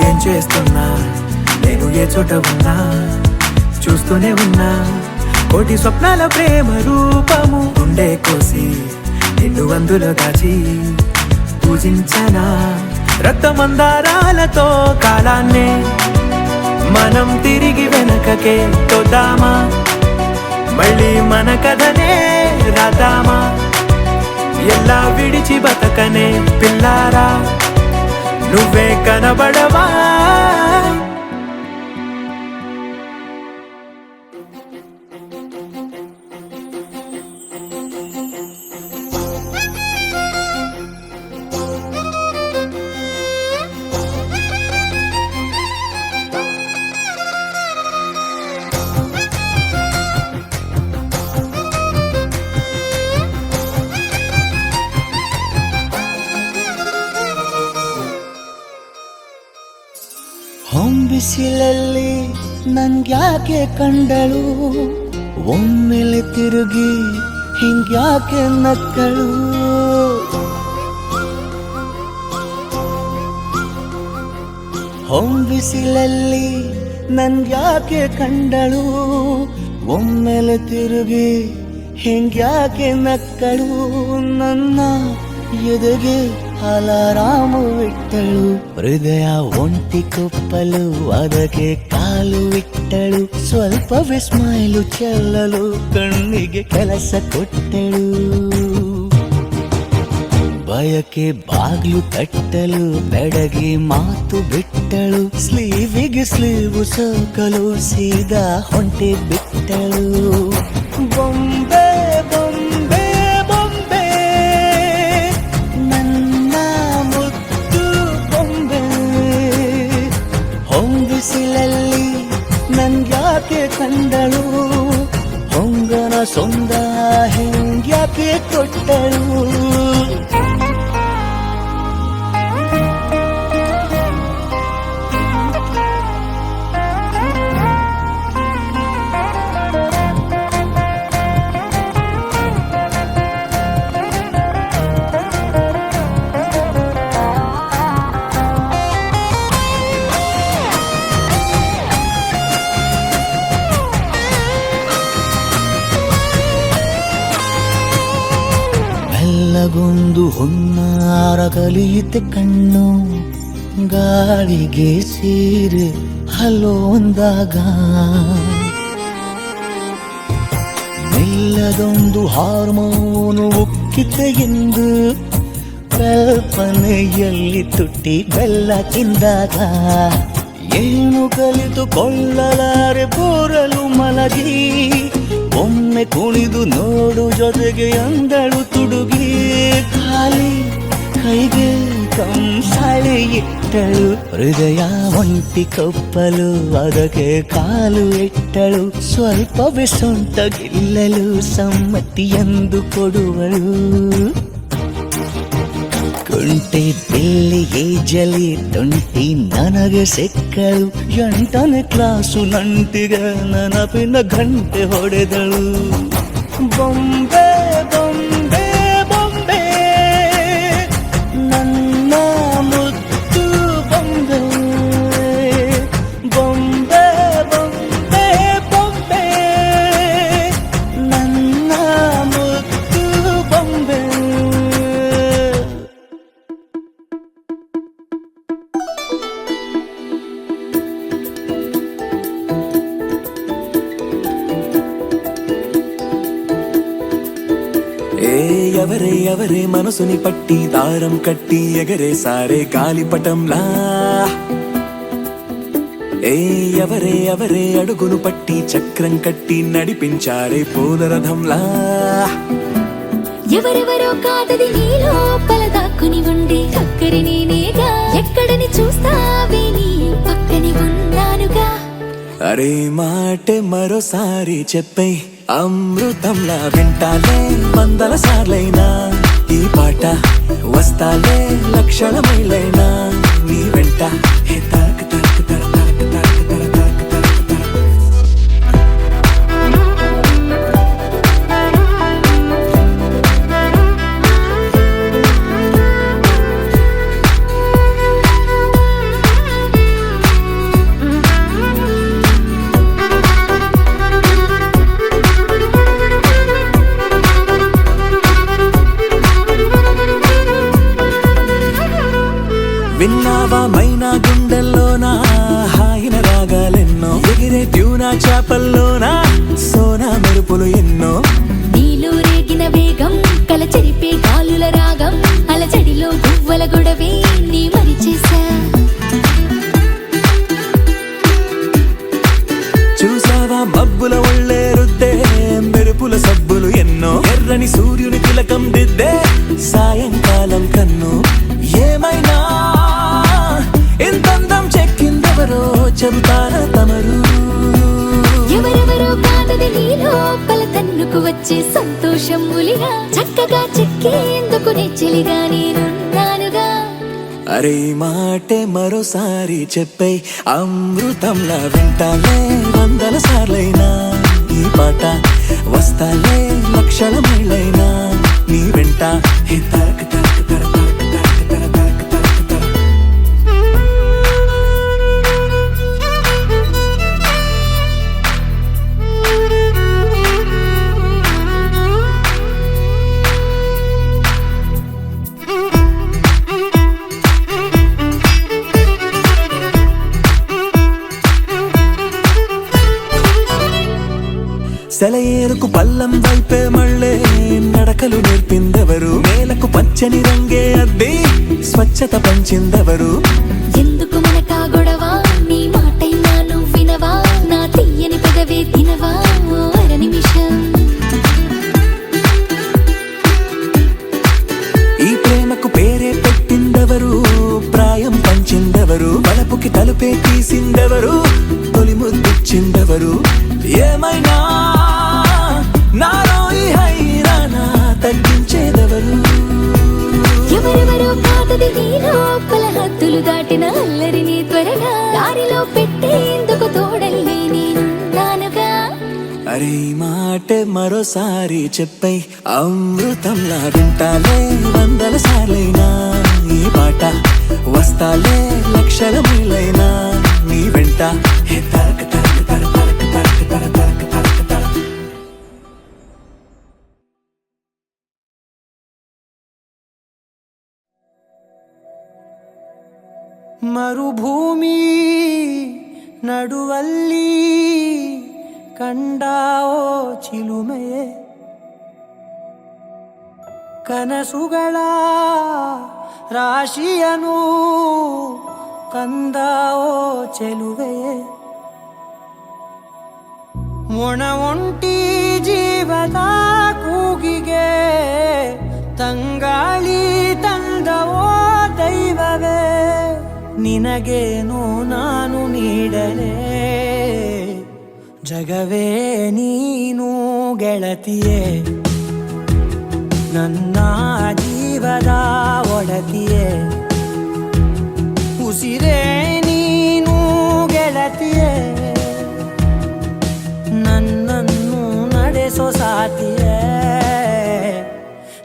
ఏం చేస్తున్నా నేను ఏ చోట ఉన్నా చూస్తూనే ఉన్నా కోటి స్వప్నాల ప్రేమ రూపము గుండె కోసి నిన్ను అందులో దాచి పూజించనా రక్తమందారాలతో కాలాన్నే మనం తిరిగి వెనకకే తోద్దామా మళ్ళీ మన కథనే రాద్దామా ఎలా విడిచి బతకనే పిల్లారా నువ్వే కనబడవా ಹೊಂಬಿಸಿಲಲ್ಲಿ ನನ್ಗ್ಯಾಕೆ ಕಂಡಳು ಒಮ್ಮೆಲೆ ತಿರುಗಿ ಹಿಂಗ್ಯಾಕೆ ನಕ್ಕಳು ಹೊಂಬಿಸಿಲಲ್ಲಿ ನನ್ಗ್ಯಾಕೆ ಕಂಡಳು ಒಮ್ಮೆಲೆ ತಿರುಗಿ ಹಿಂಗ್ಯಾಕೆ ನಕ್ಕಳು ನನ್ನ ಎದೆಗೆ ಅಲಾರಾಮು ಇಟ್ಟಳು ಹೃದಯ ಒಂಟಿ ಕೊಪ್ಪಲು ಅದಕ್ಕೆ ಕಾಲು ಇಟ್ಟಳು ಸ್ವಲ್ಪವೇ ಸ್ಮೈಲು ಚೆಲ್ಲಲು ಕಣ್ಣಿಗೆ ಕೆಲಸ ಕೊಟ್ಟಳು ಬಯಕೆ ಬಾಗ್ಲು ತಟ್ಟಲು ಬೆಡಗಿ ಮಾತು ಬಿಟ್ಟಳು ಸ್ಲೀವಿಗೆ ಸ್ಲೀವು ಸೋಕಲು ಸೀದಾ ಹೊಂಟೆ ಬಿಟ್ಟಳು ಬೊಂಬೆ ಬೊಂಬೆ ಬೊಂಬೆ ನನ್ನ ಮುದ್ದು ಬೊಂಬೆ ಹೊಂಬಿಸಿಲಲ್ಲಿ ನನ್ಗ್ಯಾಕೆ ಕಂಡಳು ಹೊಂಗನ ಸೊಂದ ಹೆಂಗ್ಯಾಕೆ ಕೊಟ್ಟಳು ಗೊಂದು ಹೊನ್ನಾರ ಕಲಿಯಿತೆ ಕಣ್ಣು ಗಾಳಿಗೆ ಸೀರೆ ಹಲೋ ಅಂದಾಗ ಮೆಲ್ಲದೊಂದು ಹಾರ್ಮೋನು ಉಕ್ಕಿತೆ ಎಂದು ಕಲ್ಪನೆಯಲ್ಲಿ ತುಟ್ಟಿ ಬೆಲ್ಲ ತಿಂದಾಗ ಏನು ಕಲಿತುಕೊಳ್ಳಲಾರೆ ಬೋರಲು ಮಲಗಿ ಒಮ್ಮೆ ಕುಣಿದು ನೋಡು ಜೊತೆಗೆ ಅಂದಳು ತುಡುಗಿ ಖಾಲಿ ಕೈಗೆ ಕಂಸಾಳೆ ಇಟ್ಟಳು ಹೃದಯ ಒಂಟಿ ಕೊಪ್ಪಲು ಅದಕ್ಕೆ ಕಾಲು ಇಟ್ಟಳು ಸ್ವಲ್ಪವೇ ಸೊಂಟ ಗೆಲ್ಲಲು ಸಮ್ಮತಿಯೆಂದು ಕೊಡುವಳು ಕುಂಟೆ ಬಿಲ್ಲಿಗೆ ಜಲಿ ತುಂಟಿ ನನಗೆ ಸಿಕ್ಕಳು 8ನೇ ಕ್ಲಾಸು ನಂಟಿಗೆ ನೆನಪಿನ ಗಂಟೆ ಹೊಡೆದಳು ಬೊಂಬೆ ಬೊಂಬೆ ಬೊಂಬೆ ನನ್ನ ಮುದ್ದು ಬೊಂಬೆ ಬೊಂಬೆ ಬೊಂಬೆ ಬೊಂಬೆ ನನ್ನ ಮುದ್ದು ಬೊಂಬೆ ఎవరే ఎవరే మనసుని పట్టి దారం కట్టి ఎగరే సారే గాలిపటంలా ఎవరే ఎవరే అడుగును పట్టి చక్రం కట్టి నడిపించారే పూలరథంలా ఎవరెవరో కాదది నీ లోపల దాక్కుని ఉండే చక్కరి నేనేగా ఎక్కడని చూస్తావే నీ పక్కని ఉన్నానుగా అరే మాటే మరోసారి చెప్పే అమృతంలా వింటాలే 100 సార్లైనా ఈ పాట వస్తాలే లక్షల మైలైనా నీ వెంట హే తరక తరక తర తరక తరక తర తరక తరక తర విన్నావా మైనా గుండెల్లోనా హాయిన రాగాలెన్నో ఎగిరే ట్యూనా చేపల్లోనా సోనా మెరుపులు ఎన్నో నీలో రేగిన వేగం కల చెరిపే గాలుల రాగం అలజడిలో గువ్వల గొడవే నీ మరిచేసా చూసావా మబ్బుల ఒళ్ళే రుద్దే మెరుపుల సబ్బులు ఎన్నో ఎర్రని సూర్యుని తిలకం దిద్దే సాయంకాలం కన్ను ఏమైనా ఎంతందం చెక్కిందెవరో చెబుతారా తమరు ఎవరెవరో కాదది నీ లోపల తన్నుకు వచ్చే సంతోషం ములిగా చక్కగా చెక్కేందుకు నెచ్చిలిగా నేనున్నానుగా అరే మాటే మరోసారి చెప్పే అమృతంలా వింటాలే 100 సార్లైనా ఈ పాట వస్తాలే లక్షల మైలైనా నీ వెంట హే తరక తరక తర తరక తరక తర తరక తరక తర సెలయేరుకు పల్లం వైపే మళ్ళే నడకలు నేర్పిందెవరు నేలకు పచ్చని రంగే అద్ది స్వచ్ఛత పంచిందెవరు ఎందుకు మనకా గొడవ నీ మాటైనా నువ్వు వినవా నా తీయని పెదవే తినవా ఓ అర నిమిషం ఈ ప్రేమకు పేరే పెట్టిందెవరు ప్రాయం పంచిందెవరు బలపుకి తలుపే తీసిందెవరు తొలి ముద్దిచ్చిందెవరు ఏమైనా నాలో ఈ హైరానా తగ్గించేదెవరు ఎవరెవరో కాదది నీ లోపల హద్దులు దాటిన అల్లరిని త్వరగా దారిలో పెట్టేందుకు తోడల్లే నేనున్నానుగా అరే ఈ మాటే మరోసారి చెప్పై అమృతంలా వింటాలే 100 సార్లైనా ఈ పాట వస్తాలే లక్షల మైలైనా నీ వెంట హే తరక తరక తర తరక తరక తర తరక తరక తర ಮರುಭೂಮಿ ನಡುವಲ್ಲಿ ಕಂಡಾವೋ ಚಿಲುಮೆಯೇ ಕನಸುಗಳ ರಾಶಿಯನು ತಂದಾವೋ ಚೆಲುವೆಯೇ ಒಣ ಒಂಟಿ ಜೀವದ ಕೂಗಿಗೆ ತಂಗಾಳಿ ತಂದವೋ ದೈವವೇ ನಿನಗೇನು ನಾನು ನೀಡಲೇ ಜಗವೇ ನೀನು ಗೆಳತಿಯೇ ನನ್ನ ಜೀವದ ಒಡತಿಯೇ ಉಸಿರೇ ನೀನು ಗೆಳತಿಯೇ ನನ್ನನ್ನು ನಡೆಸೋ ಸಾತಿಯೇ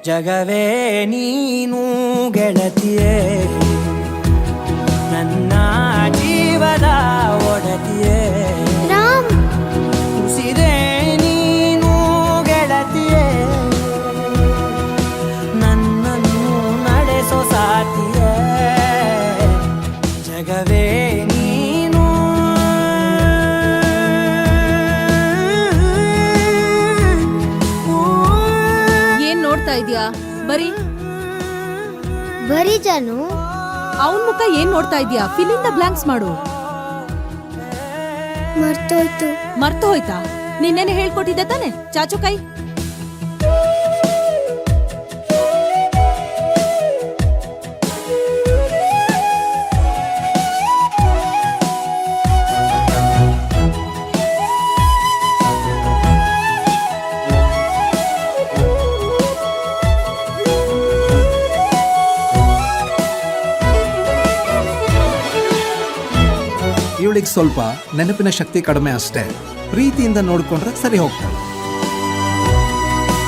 ಜಗವೇ ನೀನು ಗೆಳತಿಯೇ ನನ್ನ ಜೀವದ ಒಡತಿಯೇ ರಾಮ್ ಉಸಿರೇ ನೀನು ಗೆಳತಿಯೇ ನನ್ನನ್ನು ನಡೆಸೋ ಸಾತಿಯೇ ಜಗವೇ ನೀನು ಏನ್ ನೋಡ್ತಾ ಇದ್ಯಾ ಬರೀ ಬರೀ ಜಾನು ಅವನ್ ಮುಖ ಏನ್ ನೋಡ್ತಾ ಇದ್ಯಾ ಫಿಲ್ ದ ಬ್ಲಾಂಕ್ಸ್ ಮಾಡು ಮರ್ತೋಯ್ತು ಮರ್ತು ಹೋಯ್ತಾ ನಿನ್ನೇನೆ ಹೇಳ್ಕೊಟ್ಟಿದ್ದೆ ತಾನೆ ಚಾಚು ಕೈ ಇವಳಿಗೆ ಸ್ವಲ್ಪ ನೆನಪಿನ ಶಕ್ತಿ ಕಡಿಮೆ ಅಷ್ಟೇ ಪ್ರೀತಿಯಿಂದ ನೋಡ್ಕೊಂಡ್ರೆ ಸರಿ ಹೋಗ್ತಾಳೆ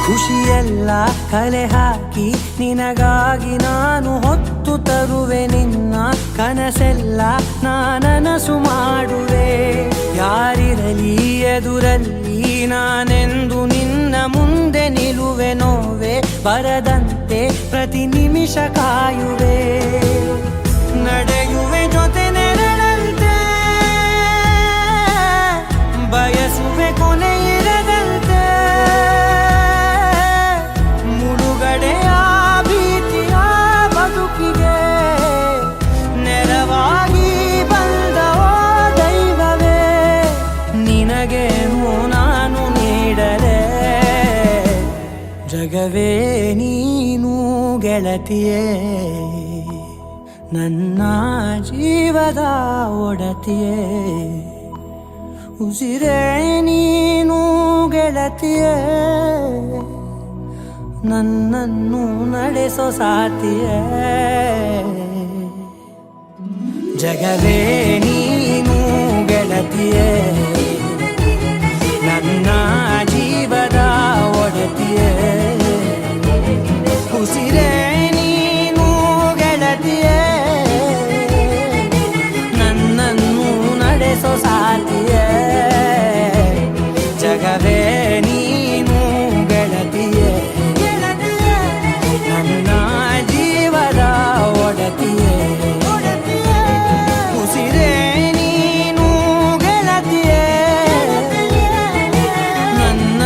ಖುಷಿಯೆಲ್ಲ ಕಲೆ ಹಾಕಿ ನಿನಗಾಗಿ ನಾನು ಹೊತ್ತು ತರುವೆ ನಿನ್ನ ಕನಸೆಲ್ಲ ನಾನನಸು ಮಾಡುವೆ ಯಾರಿರಲಿ ಎದುರಲ್ಲಿ ನಾನೆಂದು ನಿನ್ನ ಮುಂದೆ ನಿಲುವೆ ನೋವೆ ಬರದಂತೆ ಪ್ರತಿ ನಿಮಿಷ ಕಾಯುವೆ ನಡೆಯುವೆ ಜೊತೆ ನೆರಳಂತೆ ಬಯಸುವೆ ಕೊನೆ ಇರದಂತೆ ಮುಳುಗಡೆಯ ಭೀತಿಯ ಬದುಕಿಗೆ ನೆರವಾಗಿ ಬಂದವೋ ದೈವವೇ ನಿನಗೇನು ನಾನು ನೀಡಲೇ ಜಗವೇ ನೀನು ಗೆಳತಿಯೇ ನನ್ನ ಜೀವದ ಒಡತಿಯೇ ಉಸಿರೇ ನೀನು ಗೆಳತಿಯೇ ನನ್ನನ್ನು ನಡೆಸೋ ಸಾತಿಯೇ ಜಗವೇ ನೀನು ಗೆಳತಿಯೇ ನನ್ನ ಜೀವದ ಒಡತಿಯೇ ಉಸಿರೇ ನೀನು ಗೆಳತಿಯೇ ನನ್ನನ್ನು ನಡೆಸೋ ಸಾತಿಯೇ ಜಗವೇ ನೀನು ಗೆಳತಿಯೇ ನನ್ನ ಜೀವದ ಒಡತಿಯೇ ಉಸಿರೇ ನೀನು ಗೆಳತಿಯೇ ನನ್ನ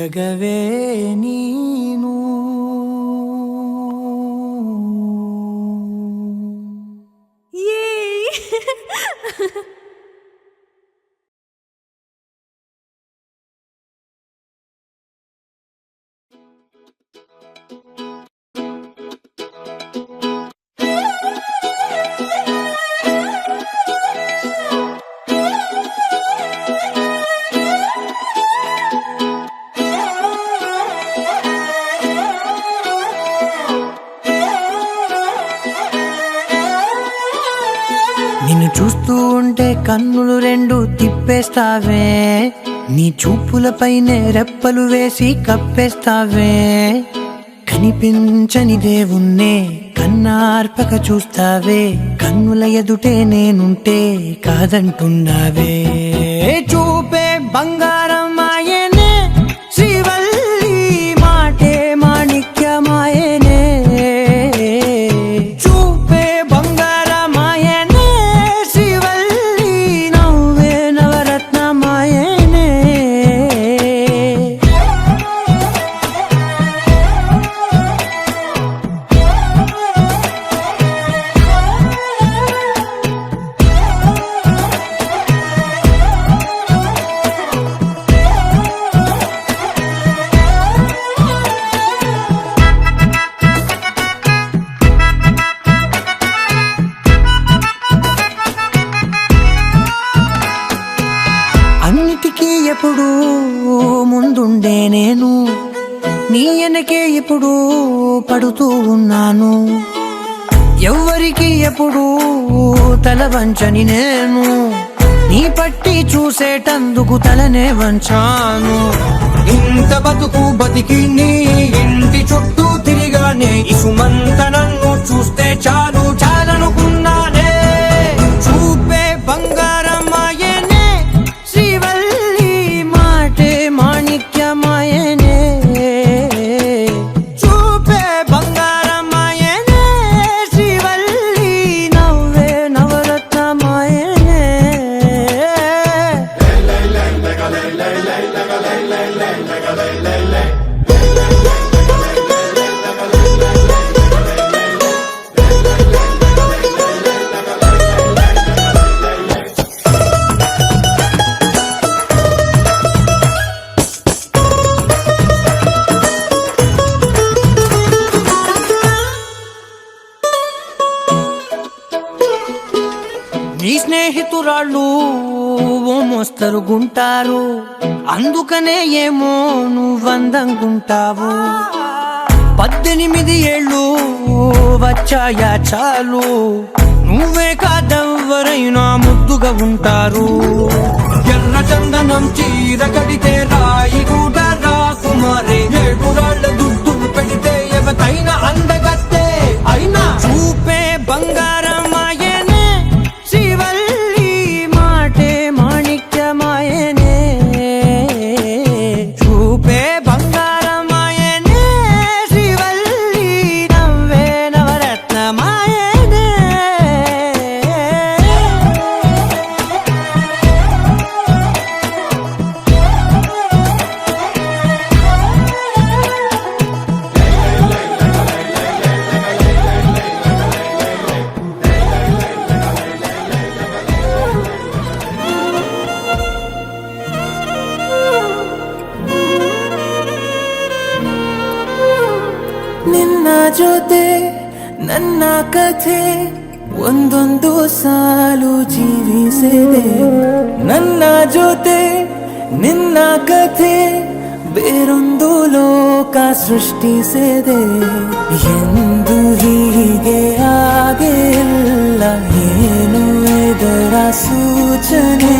ಜಗವೇ ನೀನು నిన్ను చూస్తూ ఉంటే కన్నులు రెండు తిప్పేస్తావే నీ చూపులపైనే రెప్పలు వేసి కప్పేస్తావే కనిపించని దేవుణ్ణే కన్నార్పక చూస్తావే కన్నుల ఎదుటే నేనుంటే కాదంటున్నావే చూపే బంగారం ఆయనే శ్రీవల్లి మాటే మాణిక్యమాయనే చూపే బంగారమాయనే శ్రీవల్లి నవ్వే నవరత్నమాయనే అన్నిటికీ ఎప్పుడు ముందుండే నేను నీ వెనకే ఎప్పుడు పడుతూ ఉన్నాను ఎవ్వరికి ఎప్పుడు తల వంచని నేను నీ పట్టి చూసేటందుకు తలనే వంచాను ఇంత బతుకు బతికి నీ ఇంటి చుట్టూ తిరిగానే ఇసుమంత నన్ను చూస్తే చాలు చాలనుకున్నానే చూపే బంగారమాయనే శ్రీవల్లి మాటే మాణిక్యమాయనే చూపే బంగారమాయనే శ్రీవల్లి నవ్వే నవరత్నమాయనే నీ స్నేహితురాళ్ళు ఓ మోస్తరుగుంటారు అందుకనే ఏమో నువ్వందంగుంటావు 18 ఏళ్ళు వచ్చాయా చాలు నువ్వే కాదెవ్వరైనా ముద్దుగా ఉంటారు ఎర్ర చందనం చీర కడితే రాయి కూడా రాకుమారే 7 రాళ్ళ దుద్దులు పెడితే ఎవతైనా అందగత్తే అయినా చూపే బంగారమాయనే శ్రీవల్లి మాటే మాణిక్యమాయనే చూపే బంగారమాయనే శ్రీవల్లి నవ్వే నవరత్నమాయనే ನಿನ್ನ ಜೊತೆ ನನ್ನ ಕಥೆ ಒಂದೊಂದು ಸಾಲು ಜೀವಿಸಿದೆ ನನ್ನ ಜೊತೆ ನಿನ್ನ ಕಥೆ ಬೇರೊಂದು ಲೋಕ ಸೃಷ್ಟಿಸಿದೆ ಎಂದು ಹೀಗೆ ಆಗಿಲ್ಲ ಏನು ಇದರ ಸೂಚನೆ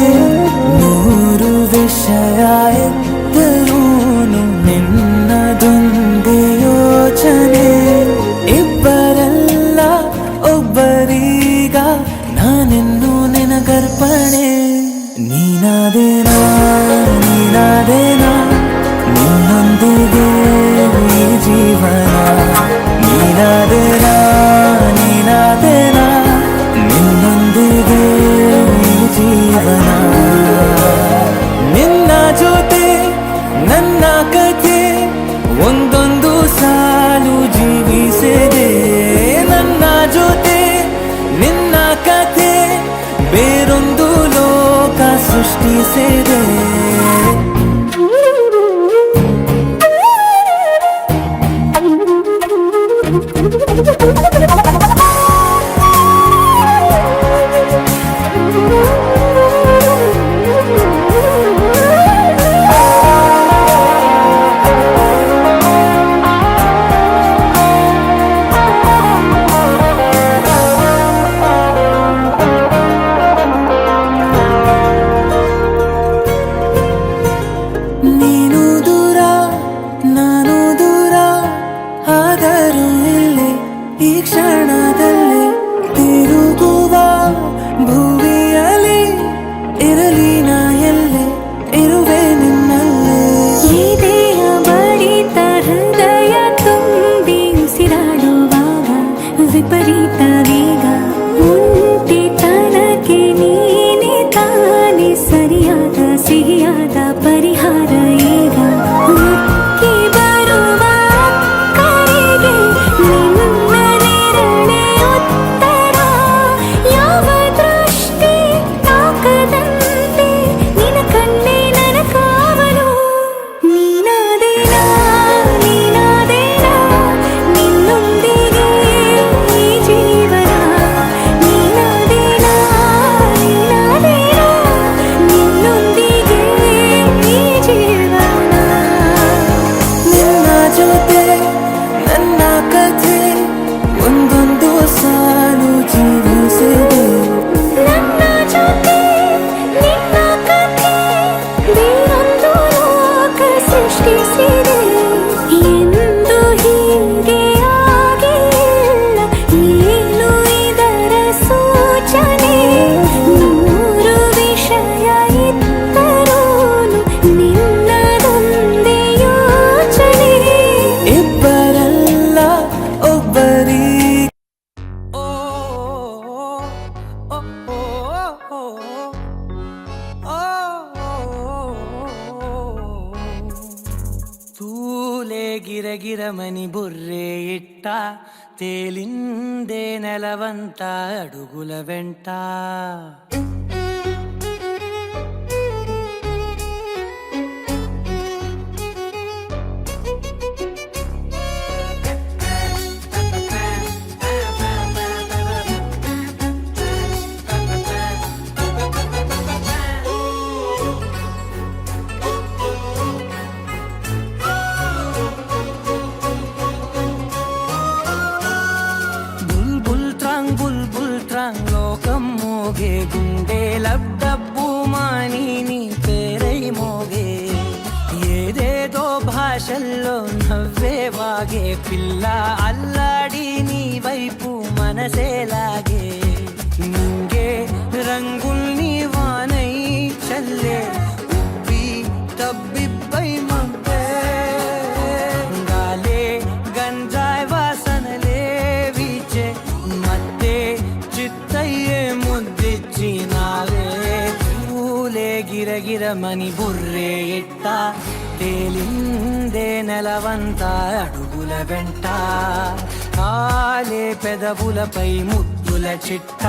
100 ವಿಷಯ ಎತ್ತರೂನು ನಿನ್ನದೊಂದೇ ಯೋಚನೆ ಇಬ್ಬರಲ್ಲ ಒಬ್ಬರೀಗ ನಾನೆನ್ನು ನಿನಗರ್ಪಣೆ ನೀನಾದೇನಾ ನೀನಾದೇನಾ ನಿನ್ನೊಂದಿಗೆ ಈ ಜೀವನ ನೀನಾದೇನಾ ನೀನಾದೇನಾ ನಿನ್ನೊಂದಿಗೆ ಈ ಜೀವನ సృష్టిసేదే ನೀನು ದೂರ ನಾನು ದೂರ ಆದರೂ ಇಲ್ಲೇ ಈ ಕ್ಷಣದಲ್ಲಿ ತಿರುಗುವ ಭುವಿಯಲ್ಲಿ ಇರಲಿ ನಾ ಎಲ್ಲೆ ಇರುವೆ ನಿನ್ನಲ್ಲೇ ಎದೆಯ ಬಡಿತ ಹೃದಯ ತುಂಬಿ ಉಸಿರಾಡುವಾಗ ವಿಪರೀತ ವೇಗ ಒಂಟಿತನಕ್ಕೆ ನೀನೆ ತಾನೆ ಸರಿಯಾದ ಸಿಹಿಯಾದ ಪರಿಹಾರ ಈಗ ಉಕ್ಕಿ ಬರುವ ಕರೆಗೆ ನಿನ್ನ ನೆರಳೆ ಉತ್ತರ ಯಾವ ದೃಷ್ಟಿ ತಾಕದಂತೆ ನಿನ ಕಣ್ಣೆ ನನ್ನ ಕಾವಲು ನೀನಾದೇನಾ ನೀನಾದೇನಾ ನಿನ್ನೊಂದಿಗೆ ಈ ಜೀವನ ನೀನಾದೇನಾ ನೀನಾದೇನಾ ನಿನ್ನೊಂದಿಗೆ ಈ ಜೀವನ ನಿನ್ನ ಜೊತೆ ನನ್ನ ಕಥೆ ಒಂದೊಂದು ಸಾಲು ಜೀವಿಸಿದೆ ನನ್ನ ಜೊತೆ ನಿನ್ನ ಕಥೆ ಬೇರೊಂದು ಲೋಕ ಸೃಷ್ಟಿಸಿದೆ ಎಂದು ಹೀಗೆ ಆಗಿಲ್ಲ ಏನು ಇದರ ಸೂಚನೆ ನೂರು ವಿಷಯ ಇದ್ದರೂನು ನಿನ್ನದೊಂದೇ ಯೋಚನೆ ಇಬ್ಬರಲ್ಲ ಒಬ್ಬರಿ ತೂಲೆ ಗಿರಗಿರ ಮನಿ ಬುರ್ರೆ ಇಟ್ಟ ತೇಲಿಂದೆ ನೆಲವಂತ ಅಡುಗುಲ ವೆಂಟ బుల్ ట్రాంగ్ లోకం మోగే గుండె లబ్డబ్బు మాని నీ పేరై మోగే ఏదేదో భాషల్లో నవ్వే వాగే పిల్ల అల్లాడి నీ వైపు మనసేలాగే నింగే రంగుల్ని వానై చల్లే ఉబ్బి తబ్బిబ్బై మబ్బే గాలే గంజాయ్ వాసనలే వీచే ಮತ್ತೆ ಚಿತ್ತಯ್ಯೇ ಮುದ್ದಿಚ್ಚಿನಾವೇ ತೂಲೆ ಗಿರಗಿರ ಮನಿ ಬುರ್ರೆ ಇಟ್ಟ తేలిందే నెలవంత అడుగుల వెంట కాలే పెదవులపై ముద్దుల చిట్ట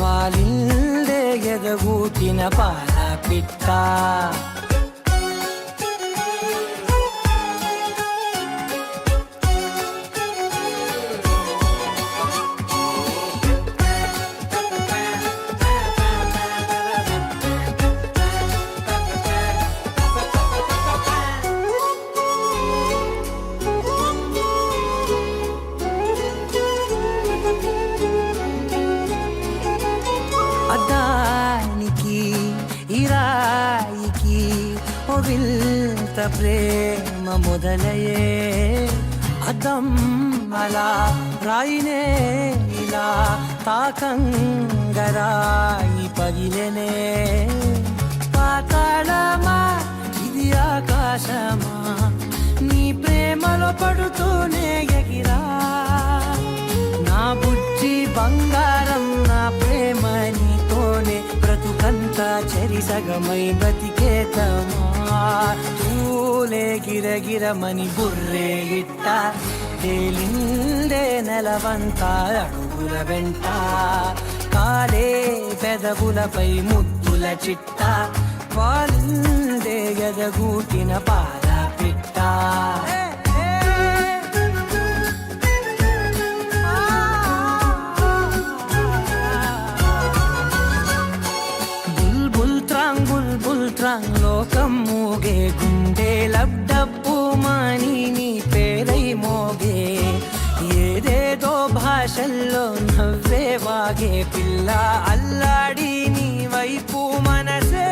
వాలిందే ఎదగూటిన పాల పిట్ట వింత ప్రేమ మొదలయే అద్దం అలా రాయినే ఇలా తాకంగరాయి పగిలెనే పాతాళమా ఇది ఆకాశమా నీ ప్రేమలో పడుతూనే ఎగిరా నా బుజ్జి బంగారం నా ప్రేమ నీతోనే బ్రతుకంతా చెరిసగమై బ్రతికేతమా తూలే గిరగిరమని బుర్రే ఇట్ట తేలిందే నెలవంత అడుగుల వెంట కాలే పెదవులపై ముద్దుల పూల చిట్ట పాలిందే ఎదగూటిన పాల పిట్ట బుల్బుల్ త్రాంగ్ లోకం మూగే గుండె లబ్డప్పు మాని నీ పేరై మోగే ఏదేదో భాషల్లో నవ్వే వాగే పిల్ల అల్లాడి నీ వైపు మనసే